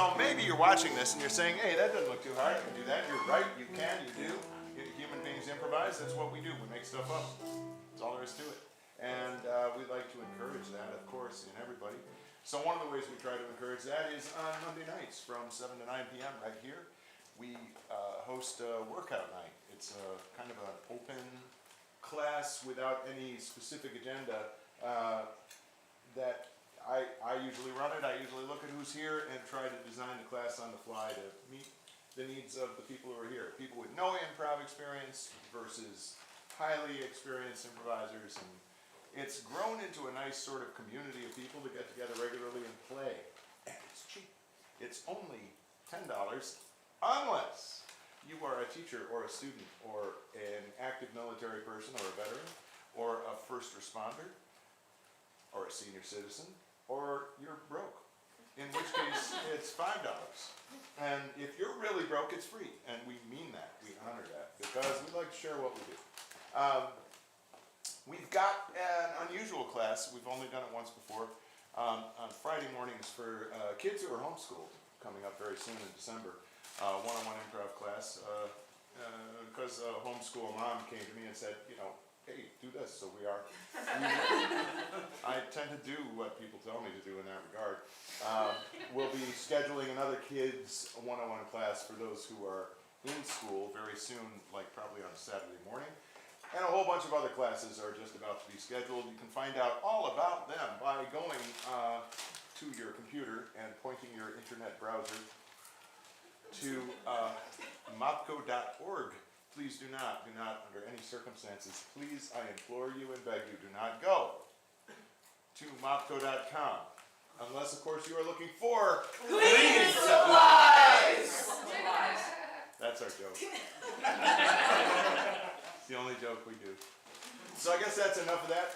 So maybe you're watching this and you're saying, hey, that doesn't look too hard. I can do that. You're right. You can. You do. Human beings improvise. That's what we do. We make stuff up. That's all there is to it. And we like to encourage that, of course, in everybody. So one of the ways we try to encourage that is on Monday nights from 7 to 9 p.m. right here. We host a workout night. It's kind of an open class without any specific agenda that I usually run it. I usually look at who's here and try to design the class on the fly to meet the needs of the people who are here. People with no improv experience versus highly experienced improvisers. And it's grown into a nice sort of community of people to get together regularly and play. And it's cheap. It's only $10 unless you are a teacher or a student or an active military person or a veteran or a first responder or a senior citizen or you're broke. In which case it's $5. And if you're really broke, it's free. And we mean that. We honor that because we like to share what we do. We've got an unusual class. We've only done it once before on Friday mornings for kids who are homeschooled coming up very soon in December. One-on-one improv class because a homeschool mom came to me and said, you know, hey, do this. So we are. I tend to do what people tell me to do in that regard. We'll be scheduling another kids one-on-one class for those who are in school very soon, like probably on Saturday morning. And a whole bunch of other classes are just about to be scheduled. You can find out all about them by going to your computer and pointing your internet browser to mopco.org. Please do not, under any circumstances, please, I implore you and beg you, do not go to mopco.com. Unless, of course, you are looking for Cleaning supplies! That's our joke. It's the only joke we do. So I guess that's enough of that.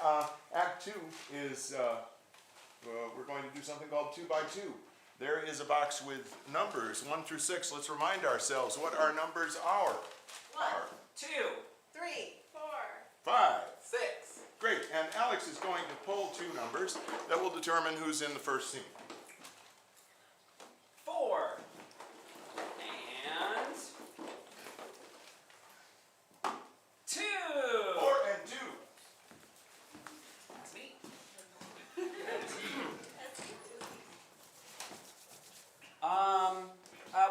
Act 2 is, we're going to do something called 2 by 2. There is a box with numbers 1 through 6. Let's remind ourselves what our numbers are. 1, 2, 3, 4. 5. 6. Great, and Alex is going to pull 2 numbers that will determine who's in the first scene. 4, and 2. 4 and 2. That's me.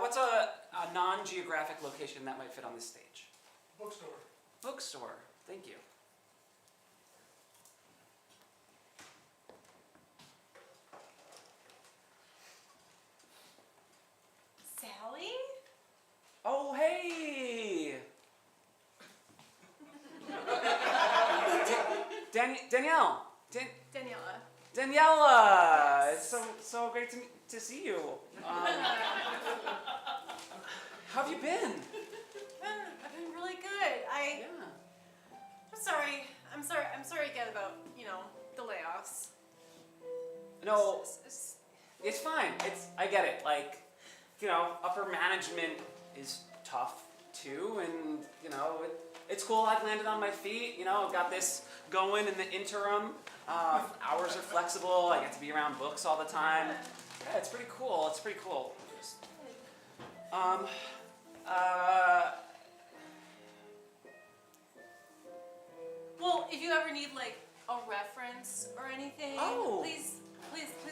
What's a non-geographic location that might fit on this stage? Bookstore. Bookstore. Thank you. Sally? Oh, hey! Danielle! Daniela. Daniela! It's so great to see you. How have you been? I've been really good. Yeah. I'm sorry again about, the layoffs. No, it's fine. I get it. Like, upper management is tough too, and it's cool. I've landed on my feet. I've got this going in the interim. Hours are flexible. I get to be around books all the time. Yeah, it's pretty cool. Well, if you ever need a reference or anything, Oh. please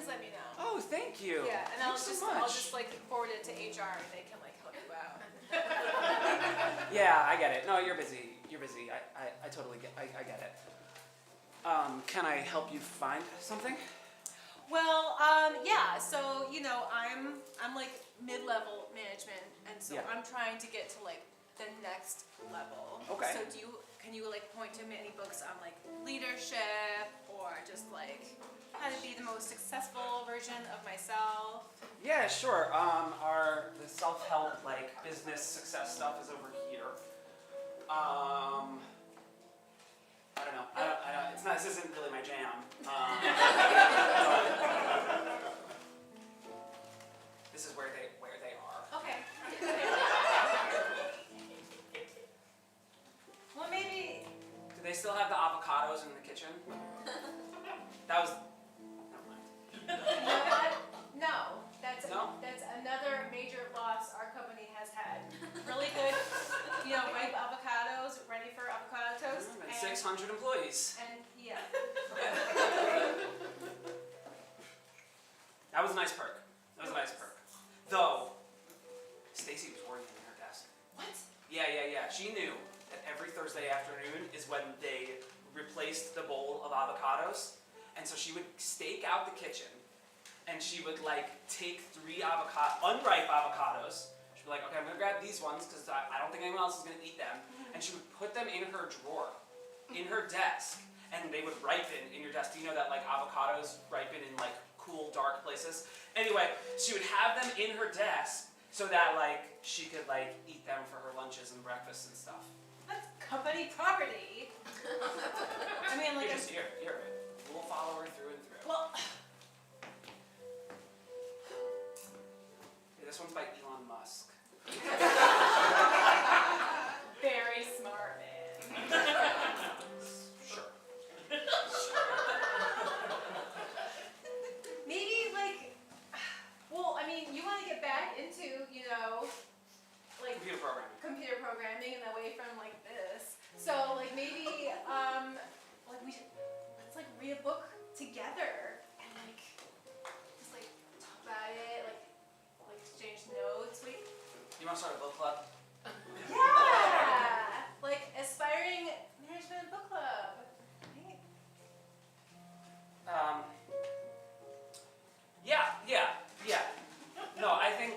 let me know. Oh, thank you. Yeah, and I'll Thanks just so much. forward it to HR and they can help you out. Yeah, I get it. No, you're busy. I totally get. I get it. Can I help you find something? Well, yeah. So I'm mid-level management, and so Yeah. I'm trying to get to the next level. Okay. So can you point to any books on leadership or just how to be the most successful version of myself? Yeah, sure. The self-help business success stuff is over here. I don't know. This isn't really my jam. This is where they are. Okay. Well, maybe. Do they still have the avocados in the kitchen? That was. Never mind. You know what? No, that's No? that's another 600 employees. And yeah. That was a nice perk. That was a nice perk. Though, Stacy was working in her desk. What? Yeah. She knew that every Thursday afternoon is when they replaced the bowl of avocados. And so she would stake out the kitchen and she would like take 3 unripe avocados. She'd be like, okay, I'm gonna grab these ones because I don't think anyone else is gonna eat them. And she would put them in her drawer, in her desk, and they would ripen in your desk. Do you know that like avocados ripen in like cool, dark places? Anyway, she would have them in her desk so that like she could like eat them for her lunches and breakfasts and stuff. That's company property. I mean, like, You're a rule follower through and through. well, Yeah, this one's by Elon Musk. very smart man. Sure. Maybe like, well, I mean, you want to get back into, you know, like Computer programming. computer programming and away from like this. So like maybe like let's like read a book together and like just like talk about it, like exchange notes. Wait. You want to start a book club? Yeah! Like aspiring management book club. Right? Yeah. No, I think,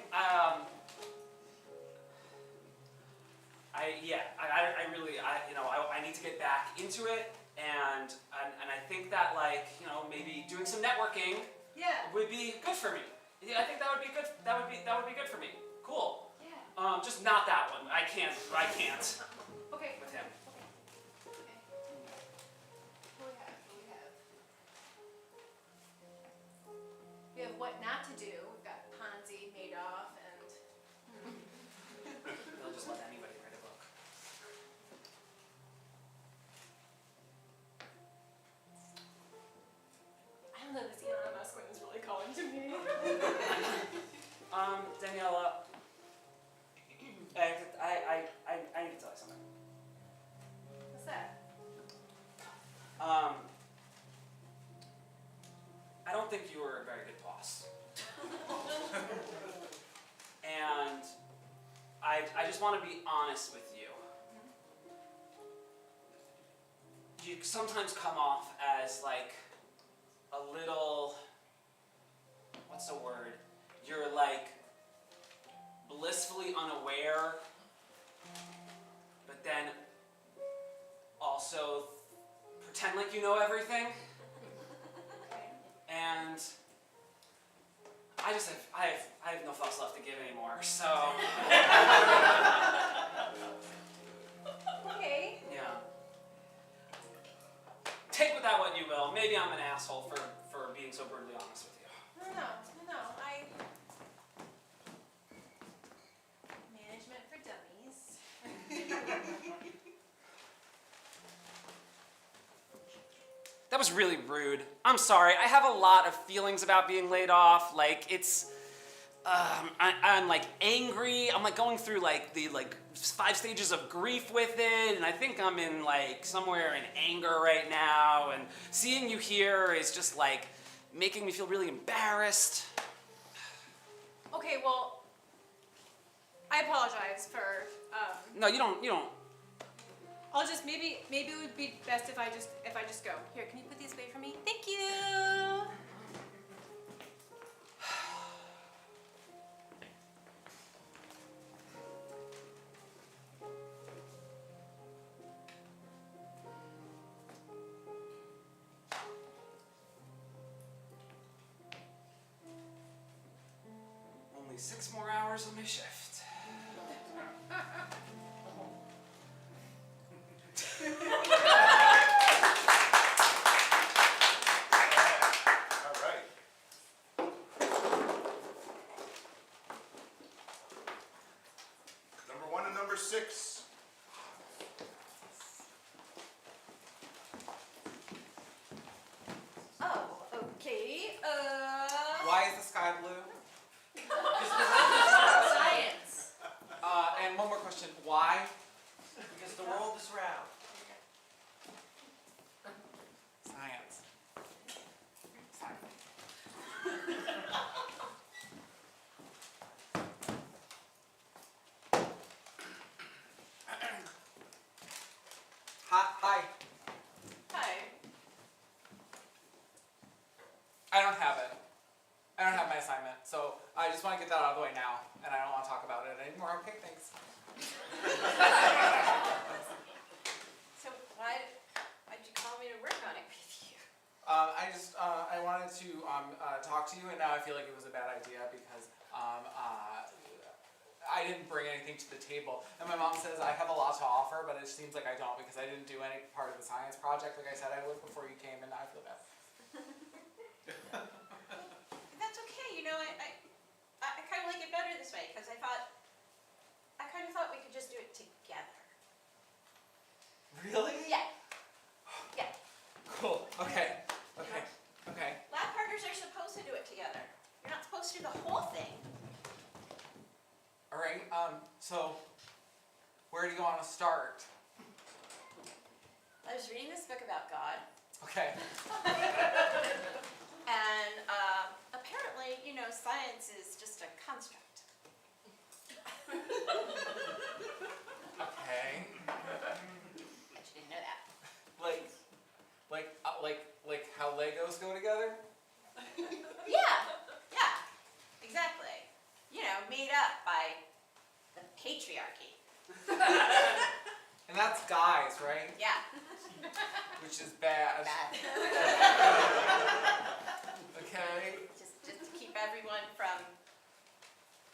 I need to get back into it, and I think that like, maybe doing some networking Yeah. would be good for me. Yeah, I think that would be good. That would be good for me. Cool. Yeah. Just not that one. I can't Okay. with him. Okay. What do we have? We have what not to do. We've got Ponzi, Madoff, and They'll just let anybody write a book. I don't know this Elon Musk one is really calling to me. Daniela, I need to tell you something. What's that? I don't think you were a very good boss. And I just want to be honest with you. You sometimes come off as like a little, what's the word? You're like blissfully unaware, but then also pretend like you know everything. And I have no thoughts left to give anymore. So Okay. yeah. Take with that what you will. Maybe I'm an asshole for being so brutally honest with you. No. Management for dummies. That was really rude. I'm sorry. I have a lot of feelings about being laid off. Like it's, I'm like angry. I'm like going through like the 5 stages of grief with it, and I think I'm in like somewhere in anger right now. And seeing you here is just like making me feel really embarrassed. Okay, well, I apologize for. No, you don't. I'll just maybe it would be best if I just go. Here, can you put these away for me? Thank you. Only 6 more hours on my shift. All right. Number 1 and number 6. Oh, okay. Why is the sky blue? Science. And one more question. Why? Because the world is round. just want to get that out of the way now, and I don't want to talk about it anymore. Okay, thanks. So why'd you call me to work on it with you? I wanted to talk to you, and now I feel like it was a bad idea because I didn't bring anything to the table. And my mom says I have a lot to offer, but it seems like I don't because I didn't do any part of the science project like I said I would before you came, and now I feel bad. That's okay. You know, I kind of like it better this way because I kind of thought we could just do it together. Really? Yeah. Yeah. Cool. Okay. Lab partners are supposed to do it together. You're not supposed to do the whole thing. All right. So where do you want to start? I was reading this book about God, Okay. and apparently, you know, science is just a construct. Okay. Bet you didn't know that. Like how Legos go together? Yeah, exactly. You know, made up by the patriarchy. And that's guys, right? Yeah, Which is bad. bad. Okay. Just to keep everyone from,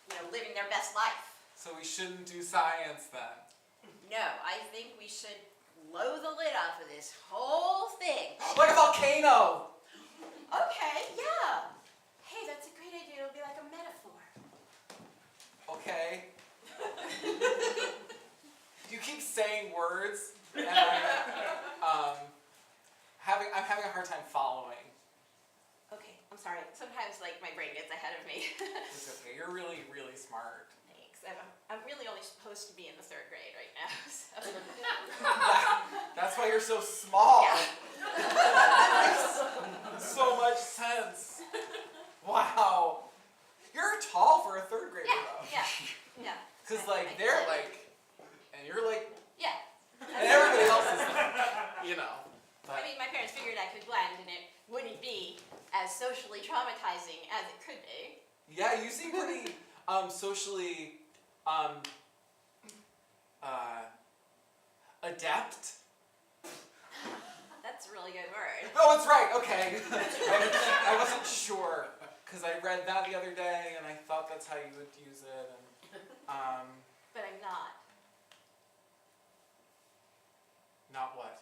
you know, living their best life. So we shouldn't do science then. No, I think we should blow the lid off of this whole thing. Like a volcano! Okay, yeah. Hey, that's a great idea. It'll be like a metaphor. Okay. You keep saying words, and I'm having a hard time following. Okay, I'm sorry. Sometimes, like, my brain gets ahead of me. It's okay. You're really, really smart. Thanks. I'm really only supposed to be in the 3rd grade right now. So. That's why you're so small. Yeah. So much sense. Wow. You're tall for a 3rd grader though. Yeah. Cause like they're like, and you're like, Yeah. and everybody else is like, you know. But I mean, my parents figured I could blend, and it wouldn't be as socially traumatizing as it could be. yeah, you seem pretty socially adept. That's a really good word. Oh, it's right. Okay. I wasn't sure because I read that the other day and I thought that's how you would use it. And But I'm not not what?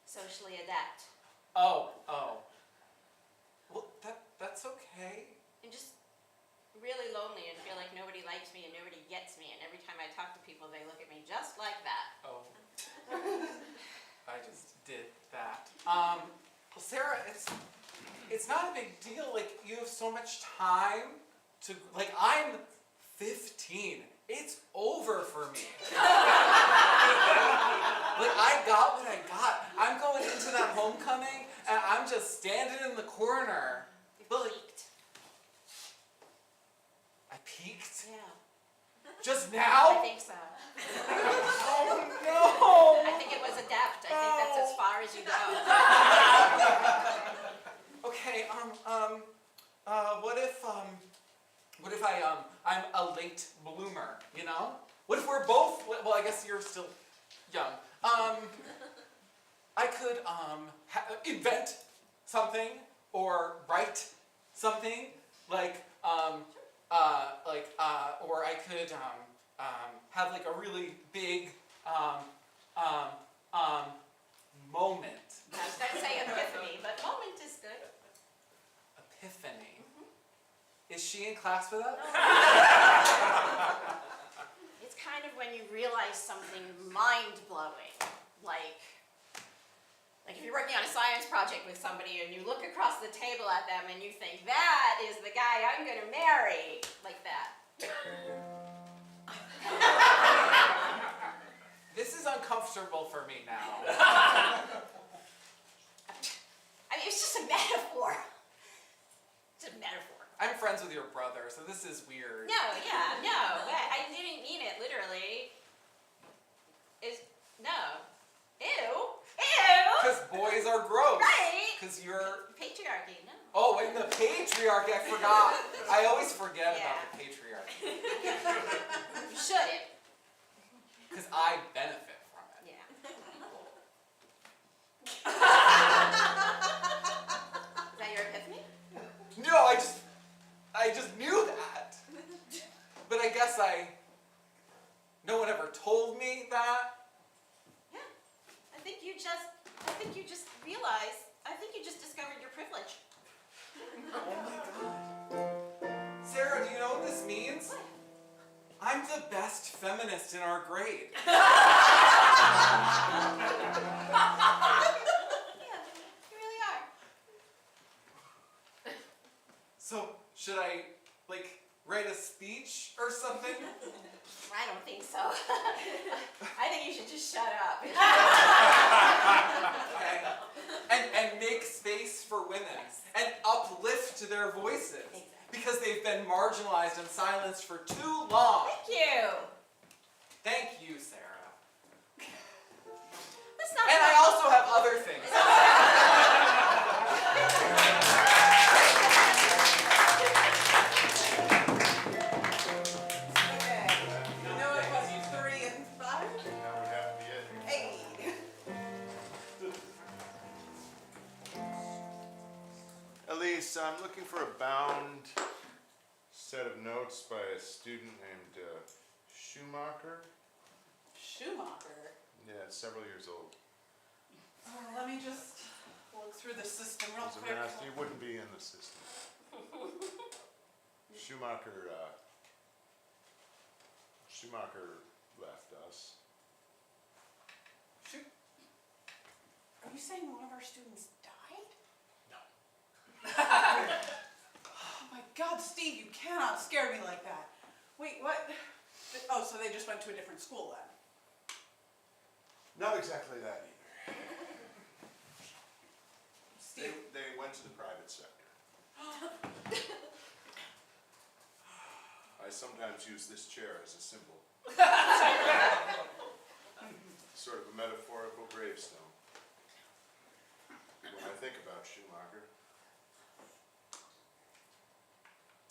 socially adept. Oh. Well, that's okay. I'm just really lonely and feel like nobody likes me and nobody gets me. And every time I talk to people, they look at me just like that. Oh. I just did that. Well, Sarah, it's not a big deal. Like, you have so much time to, like, I'm 15. It's over for me. Like, I got what I got. I'm going into that homecoming, and I'm just standing in the corner. You But, like, peaked. I peaked? Yeah. Just I now? think so. Oh, no! I think it was adept. I think that's as far as you go. Okay, what if I'm a late bloomer, you know? What if we're both, well, I guess you're still young. I could, invent something or write something, or I could, have like a really big, moment. I was going to say epiphany, but moment is good. Epiphany. Is she in class for that? It's kind of when you realize something mind-blowing. Like if you're working on a science project with somebody and you look across the table at them and you think, that is the guy I'm going to marry. Like that. This is uncomfortable for me now. I mean, it's just a metaphor. It's a metaphor. I'm friends with your brother, so this is weird. No, yeah, no. I didn't mean it literally. No. Ew. Because boys are gross. Right. Because you're... Patriarchy, no. Oh, and the patriarchy, I forgot. I always forget Yeah. about the patriarchy. You shouldn't. Because I benefit from it. Yeah. Is that your epiphany? No, I just knew that. But I guess no one ever told me that. Yeah. I think you just realized, I think you just discovered your privilege. Sarah, do you know what this means? I'm the best feminist in our grade. Yeah, you really are. So, should I, write a speech or something? I don't think so. I think you should just shut up. And make space for women. Yes. And uplift their voices. Exactly. Because they've been marginalized and silenced for too long. Thank you. Thank you, Sarah. Let's not. And I also have other things. Okay. You know it was 3 and 5? That would have to be it. Hey. Elise, I'm looking for a bound set of notes by a student named Schumacher. Schumacher. Yeah, it's several years old. Oh, let me just look through the system real He's a quick. master. He wouldn't be in the system. Schumacher left us. Are you saying one of our students died? No. Oh my God, Steve, you cannot scare me like that. Wait, what? Oh, so they just went to a different school then? Not exactly that either. Steve. They went to the private sector. I sometimes use this chair as a symbol. Sort of a metaphorical gravestone. When I think about Schumacher.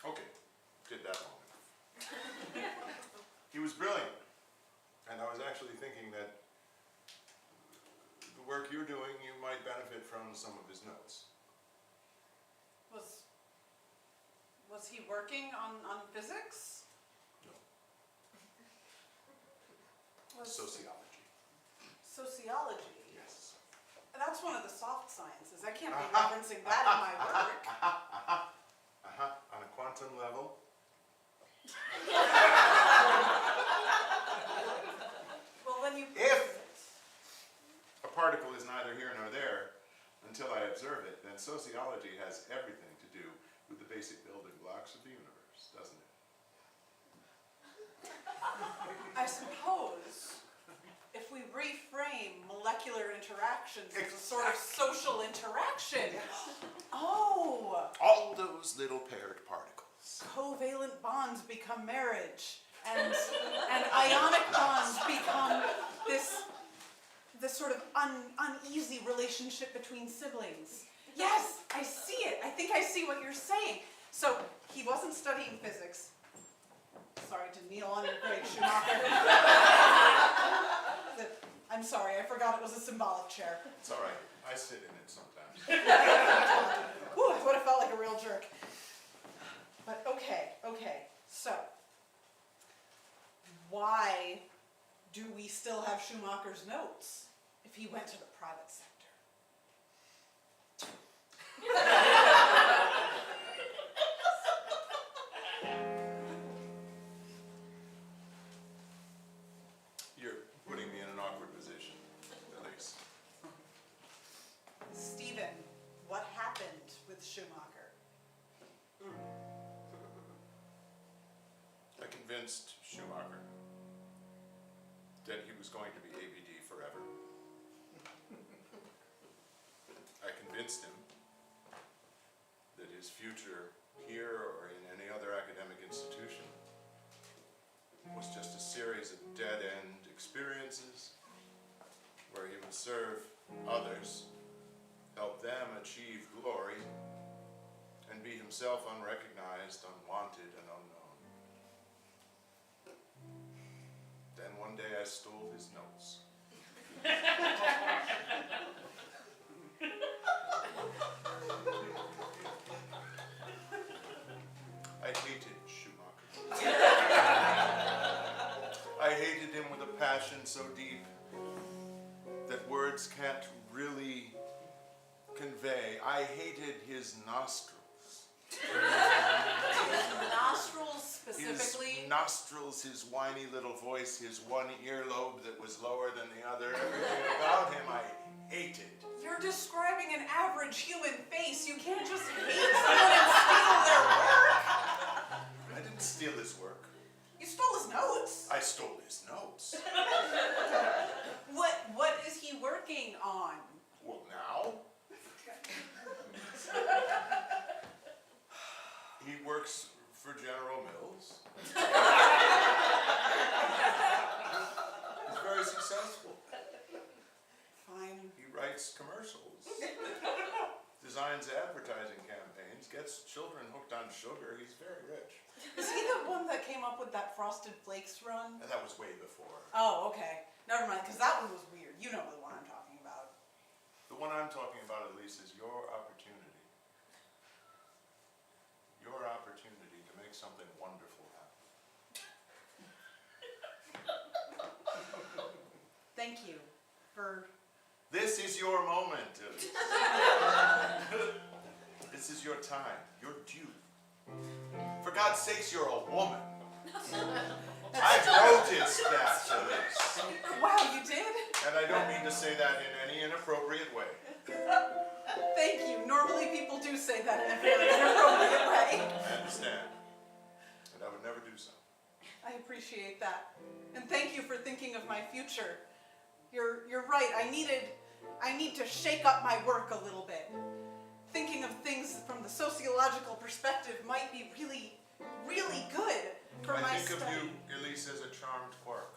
Okay, did that long enough. He was brilliant. And I was actually thinking that the work you're doing, you might benefit from some of his notes. Was he working on physics? No. Was Sociology. sociology? Yes. That's one of the soft sciences. I can't be referencing that in my work. On a quantum level. Well, then you. If a particle is neither here nor there until I observe it, then sociology has everything to do with the basic building blocks of the universe, doesn't it? I suppose if we reframe molecular interactions as a sort of social interaction. Oh, All those little paired particles. covalent bonds become marriage, and ionic bonds become this sort of uneasy relationship between siblings. Yes, I see it. I think I see what you're saying. So he wasn't studying physics. Sorry to kneel on your grave, Schumacher. I'm sorry, I forgot it was a symbolic chair. It's all right. I sit in it sometimes. Ooh, I would have felt like a real jerk. But okay. So, why do we still have Schumacher's notes if he went to the private sector? You're putting me in an awkward position, Elise. Stephen, what happened with Schumacher? I convinced Schumacher that he was going to be ABD forever. I convinced him that his future here or in any other academic institution was just a series of dead-end experiences where he would serve others, help them achieve glory, and be himself unrecognized, unwanted, and unknown. Then one day I stole his notes. I hated Schumacher. I hated him with a passion so deep that words can't really convey. I hated his nostrils. Nostrils specifically. His nostrils, his whiny little voice, his one earlobe that was lower than the other. Everything about him I hated. You're describing an average human face. You can't just hate someone and steal their work. I didn't steal his work. You stole his notes. I stole his notes. What is he working on? Well, now? He works for General Mills. He's very successful. Fine. He writes commercials, designs advertising campaigns, gets children hooked on sugar. He's very rich. Is he the one that came up with that Frosted Flakes run? And that was way before. Oh, okay. Never mind, because that one was weird. You know the one I'm talking about. The one I'm talking about, at least, is your opportunity. Your opportunity to make something wonderful happen. Thank you for... This is your moment. This is your time. Your due. For God's sakes, you're a woman. I've noticed that, Elise. Wow, you did? And I don't mean to say that in any inappropriate way. Thank you. Normally people do say that in a very inappropriate way. I understand. And I would never do so. I appreciate that. And thank you for thinking of my future. You're right. I need to shake up my work a little bit. Thinking of things from the sociological perspective might be really, really good for my I think study. of you, Elise, as a charmed quark.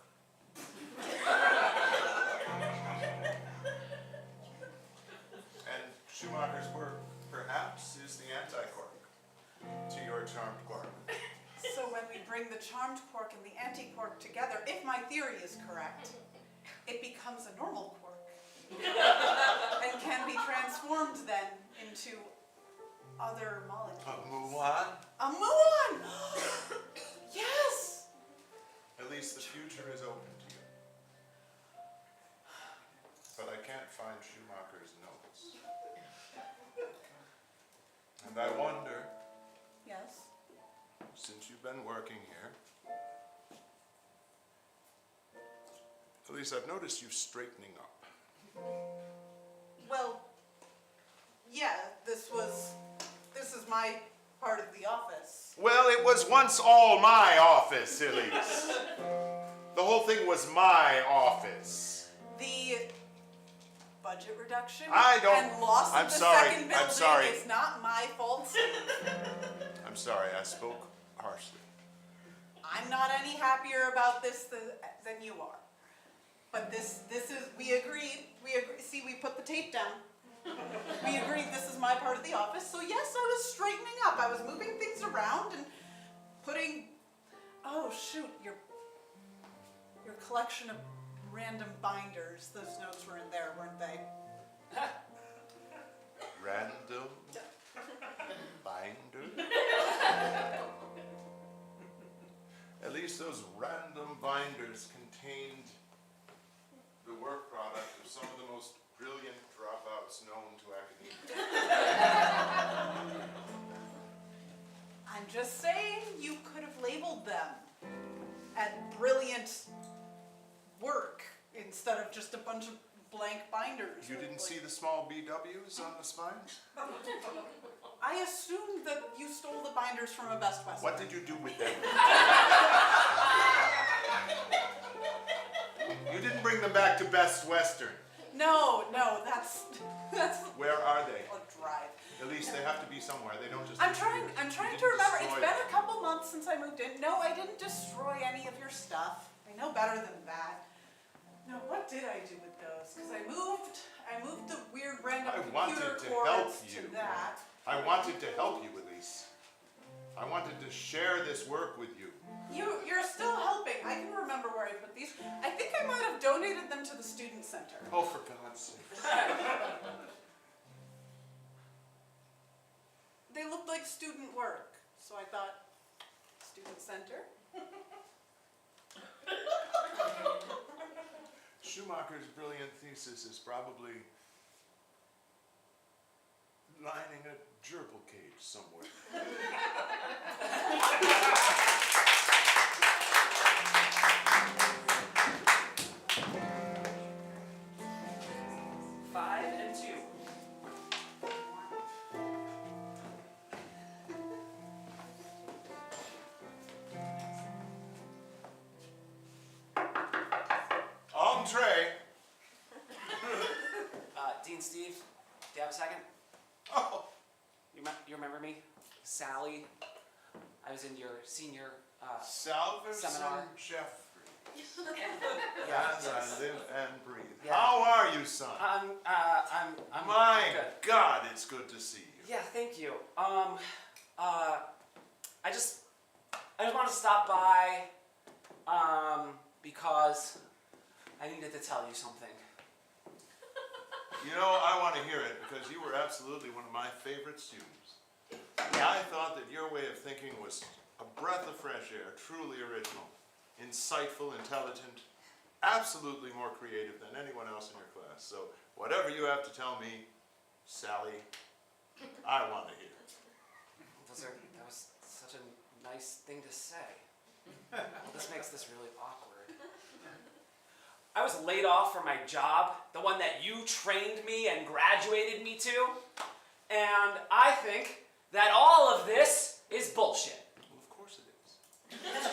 And Schumacher's work, perhaps, is the anti-quark to your charmed quark. So when we bring the charmed quark and the anti-quark together, if my theory is correct, it becomes a normal quark. And can be transformed then into other molecules. Mulan? A muon! Yes! At least the future is open to you. But I can't find Schumacher's notes. And I wonder, Yes? since you've been working here, at least I've noticed you straightening up. Well, yeah, this is my part of the office. Well, it was once all my office, Elise. The whole thing was my office. The budget reduction I don't- and loss I'm of the sorry, second I'm building sorry. is not my fault. I'm sorry, I spoke harshly. I'm not any happier about this than you are. But this is, we agreed, see, we put the tape down. We agreed this is my part of the office, so yes, I was straightening up. I was moving things around and putting, oh shoot, your collection of random binders. Those notes were in there, weren't they? Random binder? At least those random binders contained the work product of some of the most brilliant dropouts known to academia. I'm just saying you could have labeled them at brilliant work instead of just a bunch of blank binders. You didn't see the small BWs on the spines? I assumed that you stole the binders from a Best Western. What did you do with them? You didn't bring them back to Best Western. No, that's Where are they? a drive. At least they have to be somewhere. They don't just I'm disappear. trying You to remember. didn't It's destroy been them. a couple months since I moved in. No, I didn't destroy any of your stuff. I know better than that. No, what did I do with those? Because I moved the weird random I computer wanted to help cords you. to that. I wanted to help you, Elise. I wanted to share this work with you. You're still helping. I can remember where I put these. I think I might have donated them to the student center. Oh, for God's sake. They looked like student work, so I thought, student center? Schumacher's brilliant thesis is probably lining a gerbil cage somewhere. Five and two. Entree. Dean Steve, do you have a second? Oh, You remember me? Sally. I was in your senior, Salverson Seminar. Jeffrey. yeah. As I live and breathe. Yeah. How are you, son? I'm My good. God, it's good to see you. Yeah, thank you. I just wanted to stop by, because I needed to tell you something. You know, I want to hear it because you were absolutely one of my favorite students. I thought that your way of thinking was a breath of fresh air, truly original, insightful, intelligent, absolutely more creative than anyone else in your class. So whatever you have to tell me, Sally, I want to hear. That was such a nice thing to say. Well, this makes this really awkward. I was laid off from my job, the one that you trained me and graduated me to, and I think that all of this is bullshit. Well, of course it is.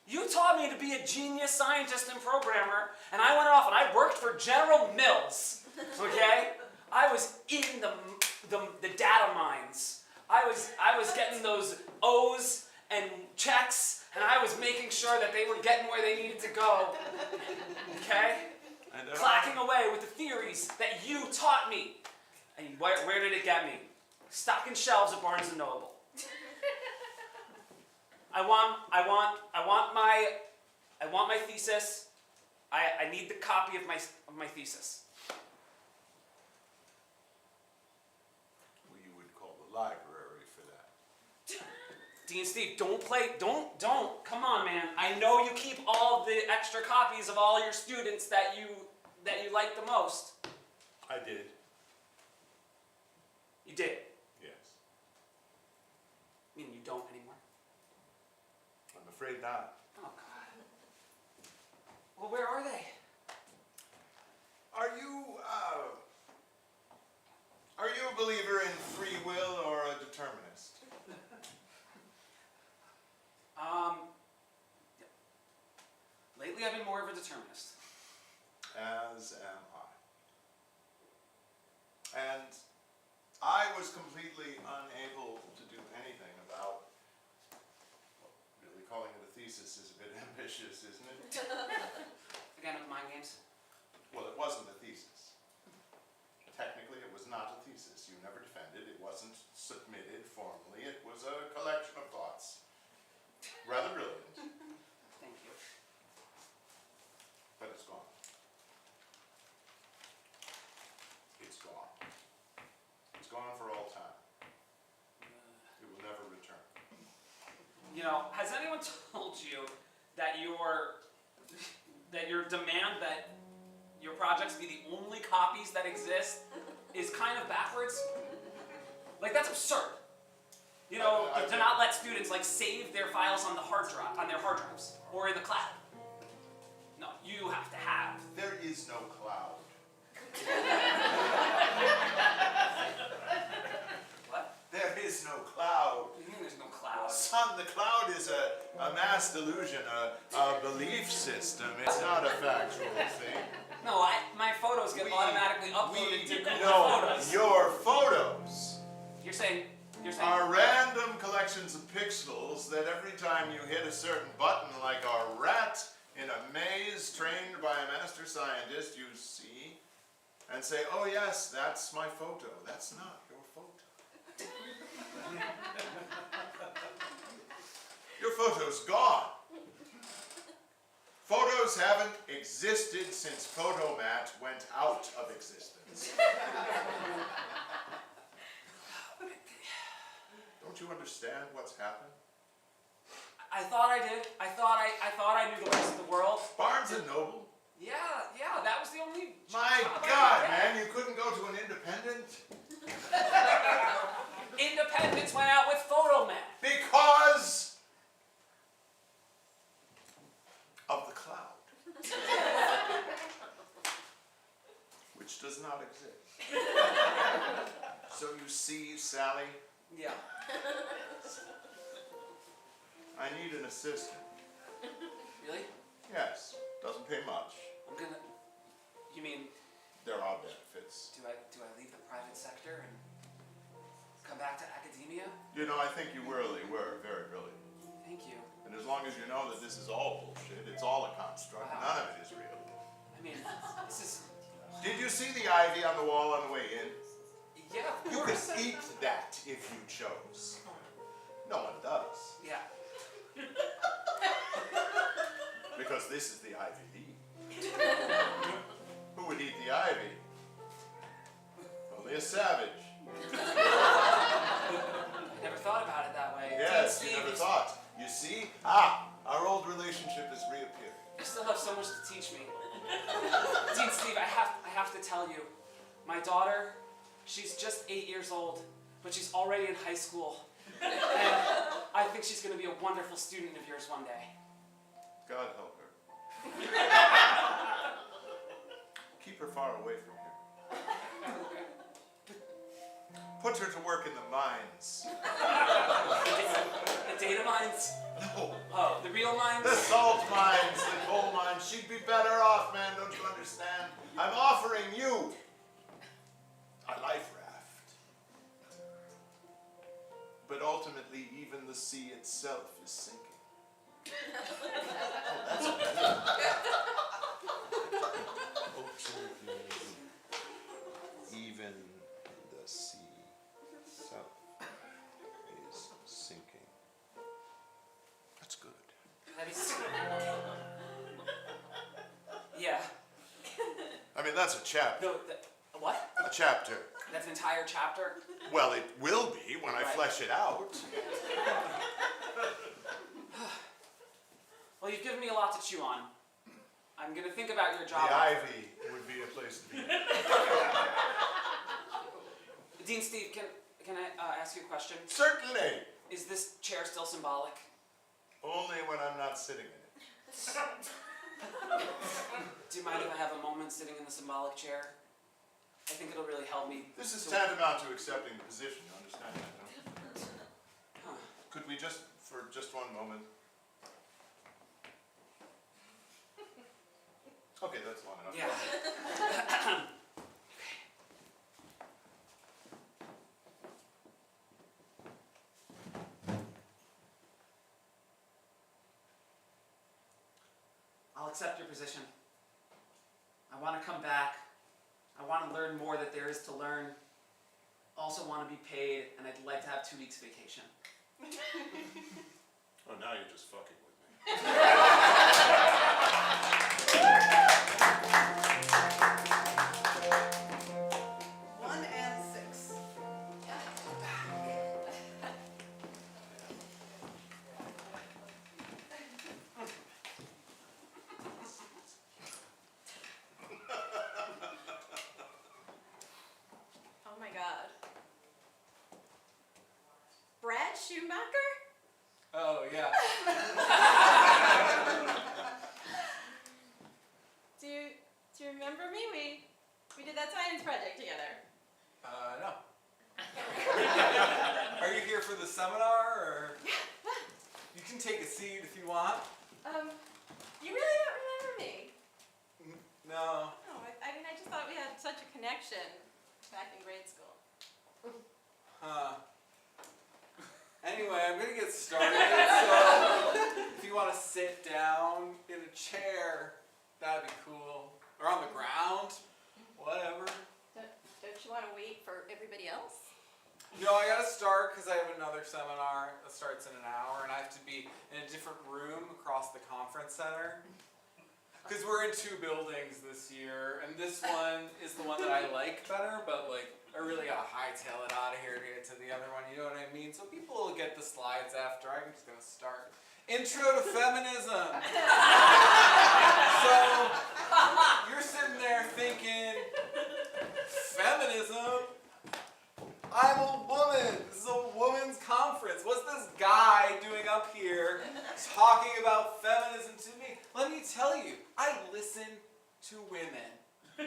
You taught me to be a genius scientist and programmer, and I went off and I worked for General Mills, okay? I was in the data mines. I was getting those O's and checks, and I was making sure that they were getting where they needed to go, okay? And Clacking away with the theories that you taught me. And where did it get me? Stocking shelves at Barnes & Noble. I want my thesis. I need the copy of my thesis. Well, you would call the library for that. Dean Steve, don't, come on, man. I know you keep all the extra copies of all your students that you like the most. I did. You did. Yes. I mean, you don't anymore. I'm afraid not. Oh, God. Well, where are they? Are you a believer in free will or a determinist? Lately I've been more of a determinist. As am I. And I was completely unable to do anything about, well, really calling it a thesis is a bit ambitious, isn't it? Again with mind games. Well, it wasn't a thesis. Technically, it was not a thesis. You never defended. It wasn't submitted formally. It was a collection of thoughts. Rather brilliant, Thank you. but it's gone. It's gone. It's gone for all time. It will never return. You know, has anyone told you that your demand that your projects be the only copies that exist is kind of backwards? Like, that's absurd. You know, to not let students like save their files on their hard drives or in the cloud. No, you have to have. There is no cloud. What? There is no cloud. What do you mean there's no cloud? Son, the cloud is a mass delusion, a belief system. It's not a factual thing. No, my photos get automatically uploaded to Google No, Photos. your photos You're saying are random collections of pixels that every time you hit a certain button, like a rat in a maze trained by a master scientist, you see and say, oh yes, that's my photo. That's not your photo. Your photo's gone. Photos haven't existed since Photomat went out of existence. Don't you understand what's happened? I thought I did. I thought I knew the ways of the world. Barnes and Noble? Yeah, that was the only My job I God, could get. man, you couldn't go to an independent? Independence went out with Photomat. Because of the cloud. Which does not exist. So you see, Sally, Yeah. I need an assistant. Really? Yes, doesn't pay much. I'm gonna. You mean There are benefits. do I leave the private sector and come back to academia? You know, I think you really were very brilliant. Thank you. And as long as you know that this is all bullshit, it's all a construct, Wow. none of it is real. I mean, this is. Did you see the ivy on the wall on the way in? Yeah, of You could course. eat that if you chose. No one does. Yeah. Because this is the Ivy League. Who would eat the ivy? Only a savage. I never thought about it that way. Yes, Dean you Steve, never thought. You see? Our old relationship is reappearing. You still have so much to teach me. Dean Steve, I have to tell you, my daughter, she's just 8 years old, but she's already in high school. And I think she's going to be a wonderful student of yours one day. God help her. Keep her far away from here. Put her to work in the mines. The data mines? No. Oh, the real mines? The salt mines, the coal mines. She'd be better off, man, don't you understand? I'm offering you a life raft. But ultimately, even the sea itself is sinking. Oh, that's good. Even the sea itself is sinking. That's good. That is... Yeah. I mean, that's a chapter. No, what? A chapter. That's an entire chapter? Well, it will be when I Right. flesh it out. Well, you've given me a lot to chew on. I'm going to think about your The job. ivy would be a place to be. Dean Steve, can I ask you a question? Certainly. Is this chair still symbolic? Only when I'm not sitting in it. Do you mind if I have a moment sitting in the symbolic chair? I think it'll really help me. This is tantamount to accepting the position, you understand that, don't you? Huh. Could we just, for just one moment? Okay, that's long enough. Yeah. I'll accept your position. I want to come back. I want to learn more that there is to learn. Also want to be paid, and I'd like to have 2 weeks vacation. Oh, now you're just fucking with me. 1 and 6. Oh my God. Brad Schumacher? Oh, yeah. Do you remember me? We did that science project together. No. Are you here for the seminar, or? You can take a seat if you want. You really don't remember me? No. No, I mean, I just thought we had such a connection back in grade school. Huh. Anyway, I'm gonna get started, so if you want to sit down in a chair, that'd be cool. Or on the ground, Whatever. Don't you want to wait for everybody else? No, I gotta start because I have another seminar that starts in an hour, and I have to be in a different room across the conference center. Because we're in 2 buildings this year, and this one is the one that I like better, but like I really gotta hightail it out of here to get to the other one. You know what I mean? So people will get the slides after. I'm just gonna start. Intro to feminism. So you're sitting there thinking, feminism? I'm a woman. This is a women's conference. What's this guy doing up here talking about feminism to me? Let me tell you, I listen to women. The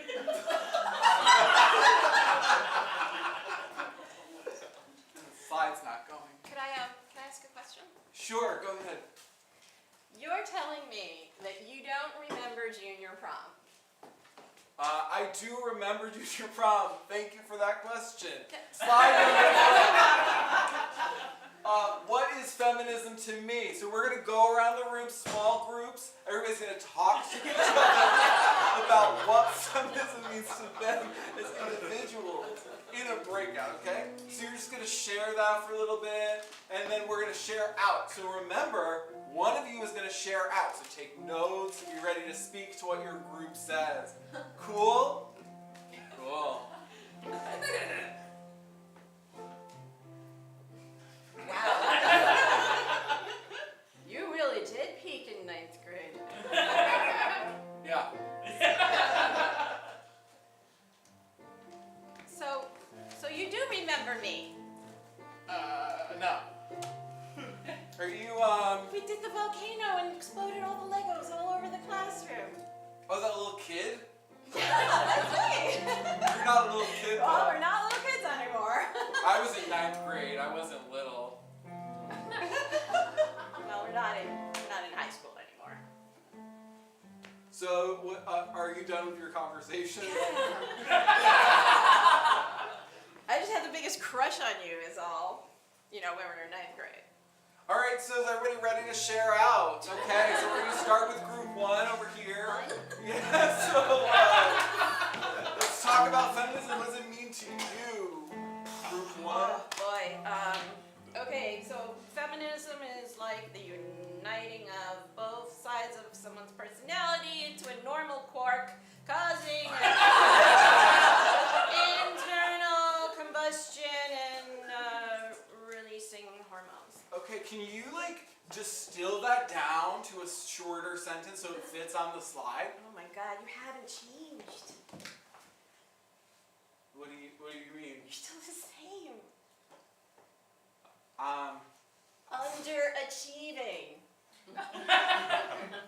slide's not going. Can I ask a question? Sure, go ahead. You're telling me that you don't remember junior prom. I do remember junior prom. Thank you for that question. Slide number 1. What is feminism to me? So we're going to go around the room, small groups. Everybody's going to talk to each other about what feminism means to them as individuals in a breakout, okay? So you're just going to share that for a little bit, and then we're going to share out. So remember, one of you is going to share out. So take notes and be ready to speak to what your group says. Cool? Cool. Wow. You really did peak in 9th grade. Yeah. So you do remember me. No. Are you, We did the volcano and exploded all the Legos all over the classroom. oh, that little kid? Yeah, that's me. You're not a little kid, Well, though. we're not little kids anymore. I was in 9th grade. I wasn't little. Well, we're not in high school anymore. So, what, are you done with your conversation? I just had the biggest crush on you is all. You know, when we were in 9th grade. All right, so is everybody ready to share out? Okay, so we're going to start with group 1 over here. Yeah, so let's talk about feminism. What does it mean to you? Group 1. Oh boy. Okay, so feminism is like the uniting of both sides of someone's personality into a normal quark, causing internal combustion and releasing hormones. Okay, can you like distill that down to a shorter sentence so it fits on the slide? Oh my God, you haven't changed. What do you mean? You're still the same. Underachieving.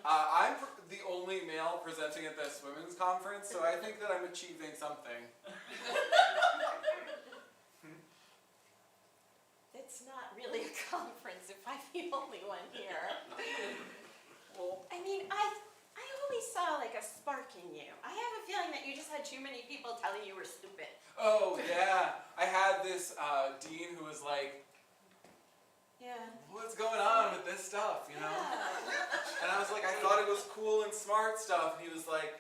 I'm the only male presenting at this women's conference, so I think that I'm achieving something. It's not really a conference if I'm the only one here. Well, I mean, I always saw like a spark in you. I have a feeling that you just had too many people telling you were stupid. oh yeah, I had this dean who was like, Yeah. what's going on with this stuff, you know? Yeah. And I was like, I thought it was cool and smart stuff, and he was like,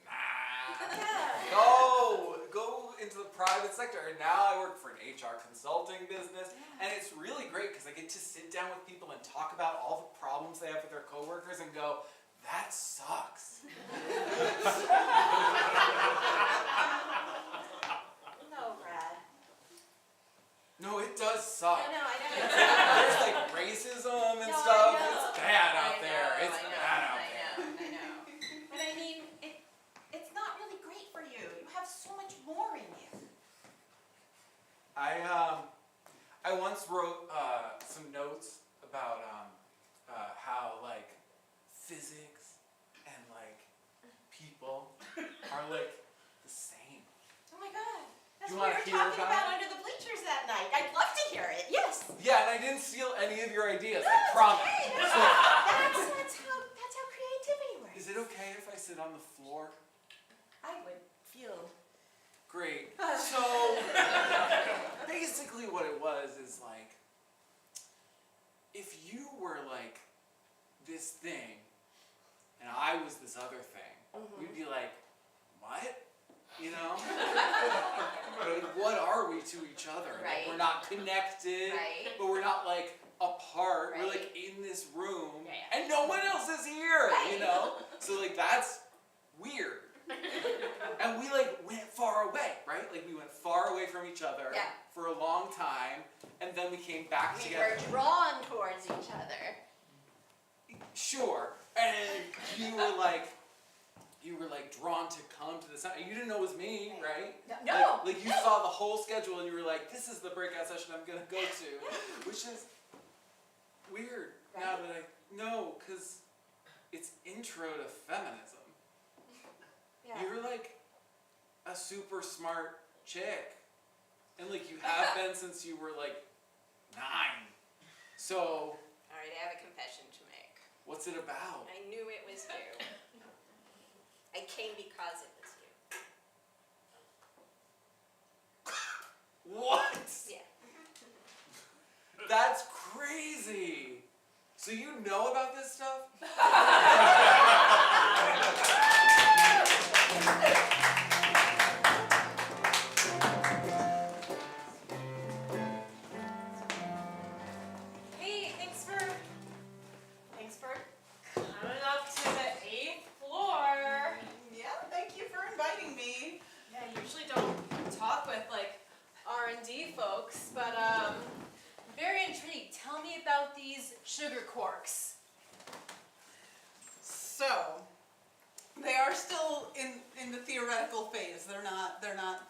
nah. Yeah. Go into the private sector. And now I work for an HR consulting business, and it's really great because I get to sit down with people and talk about all the problems they have with their coworkers and go, that sucks. No, Brad. No, it does suck. I know. There's like racism and No, I stuff. know. It's bad I out there. know, It's I know, bad out I there. know. But I mean, it's not really great for you. You have so much more in you. I once wrote some notes about how like physics and like people are like the same. Oh my God. That's You what wanna we hear were talking about about under the bleachers that night. I'd love to hear it. Yes. Yeah, and I didn't steal any of your ideas. I promise. Okay, that's how creativity works. Is it okay if I sit on the floor? I would feel. Great. So basically what it was is like, if you were like this thing and I was this other thing, we'd be like, what? you know? Like, what are we to each other? Like, Right. we're not connected, Right. but we're not like apart. We're Right. like in this room, Yeah. and no one else is here, Right. you know? So like that's weird. And we like went far away, right? Like we went far away from each other Yeah. for a long time, and then we came back We together. were drawn towards each other. Sure. And you were like drawn to come to the session. You didn't know it was me, right? No. Like you saw the whole schedule and you were like, this is the breakout session I'm gonna go to. Which is weird now that I know, because it's intro to feminism. Yeah. You're like a super smart chick. And like you have been since you were like 9. So All right, I have a confession to make. what's it about? I knew it was you. I came because it was you. What? Yeah. That's crazy. So you know about this stuff? Hey, thanks for coming up to the 8th floor. Yeah, thank you for inviting me. Yeah, I usually don't talk with like R&D folks, but I'm very intrigued. Tell me about these sugar quarks. So, they are still in the theoretical phase. They're not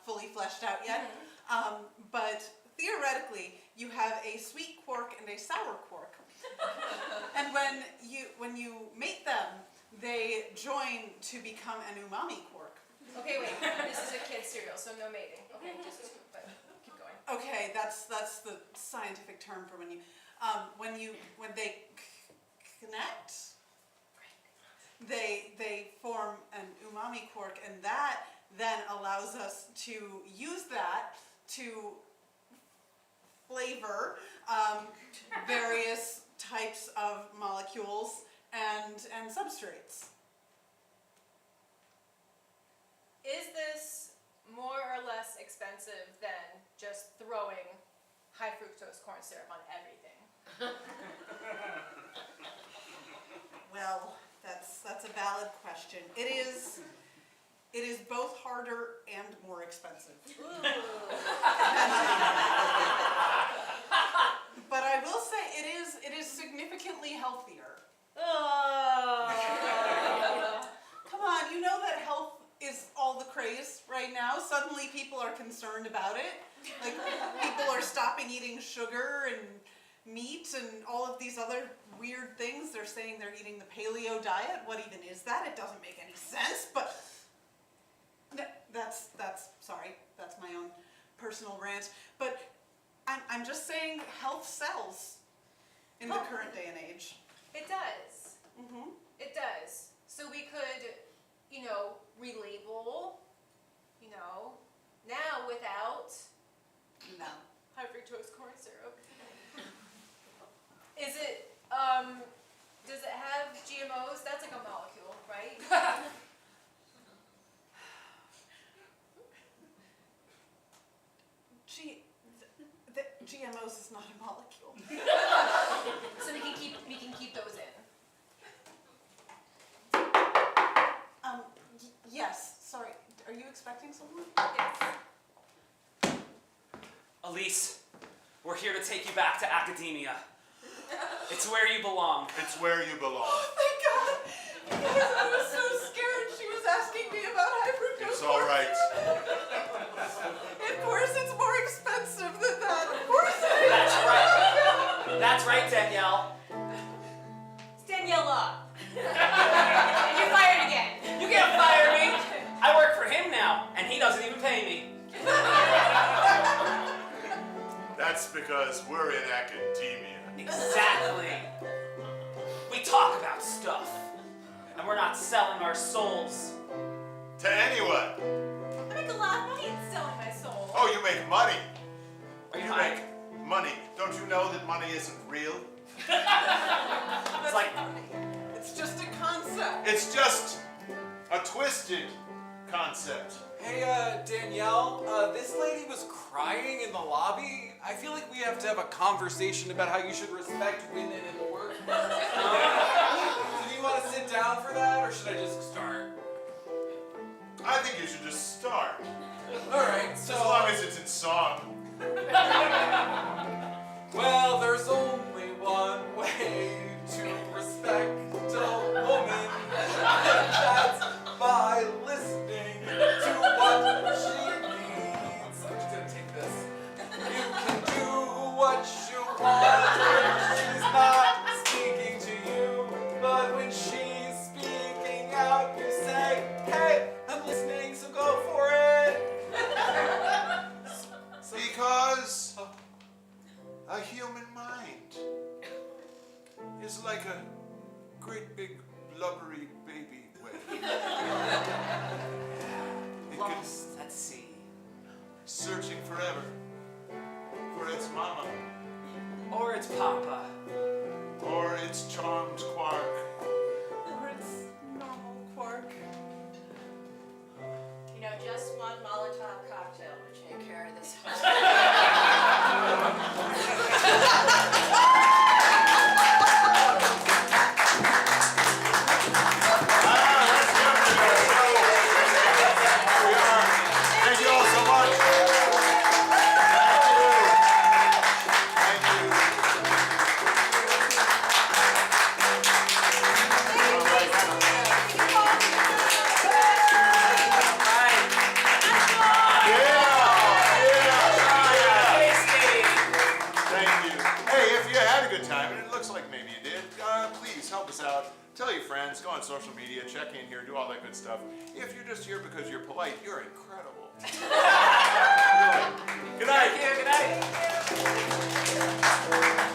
fully fleshed out yet. But theoretically, you have a sweet quark and a sour quark. And when you mate them, they join to become an umami quark. Okay, wait. This is a kid's cereal, so no mating. Okay, but keep going. Okay, that's the scientific term for when they connect. They form an umami quark, and that then allows us to use that to flavor various types of molecules and substrates. Is this more or less expensive than just throwing high fructose corn syrup on everything? Well, that's a valid question. It is both harder and more expensive. But I will say it is significantly healthier. Come on, you know that health is all the craze right now. Suddenly people are concerned about it. Like people are stopping eating sugar and meat and all of these other weird things. They're saying they're eating the paleo diet. What even is that? It doesn't make any sense, but that's my own personal rant. But I'm just saying health sells in the current day and age. It does. Mm-hmm. It does. So we could, relabel, now without No. high fructose corn syrup. Is it, does it have GMOs? That's like a molecule, right? GMOs is not a molecule. So we can keep those in. Yes, sorry. Are you expecting someone? Yes. Elise, we're here to take you back to academia. It's where you belong. It's where you belong. Oh, thank God! Because I was so scared she was asking me about high fructose It's all corn right. syrup. Of course, it's more expensive than that. Of course it is. That's right. That's right, Danielle. It's Daniela. And you're fired again. You can't fire me. I work for him now, and he doesn't even pay me. That's because we're in academia. Exactly. We talk about stuff, and we're not selling our souls. To anyone. I make a lot of money in selling my soul. Oh, you make money. Are you You high? make money. Don't you know that money isn't real? It's like It's just a concept. It's just a twisted concept. Hey, Danielle, this lady was crying in the lobby. I feel like we have to have a conversation about how you should respect women in the workplace. Do you want to sit down for that, or should I just start? I think you should just start. Alright, so... As long as it's in song. Well, there's only one way to respect a woman, and that's by listening to what she needs. I'm just gonna take this. You can do what you want when she's not speaking to you, but when she's speaking out, you say, hey, I'm listening, so go for it. Because a human mind is like a great big blubbery baby whale. It can Lost at sea. searching forever for its mama Or it's Papa. or its charmed quark. Or it's normal quark. You know, just one Molotov cocktail would take care of this. Here we are. Thank you all so much. Thank you. Thank you. Hey, if you had a good time, and it looks like maybe you did, please help us out. Tell your friends, go on social media, check in here, do all that good stuff. If you're just here because you're polite, you're incredible. Really. Good night. Thank you, good night.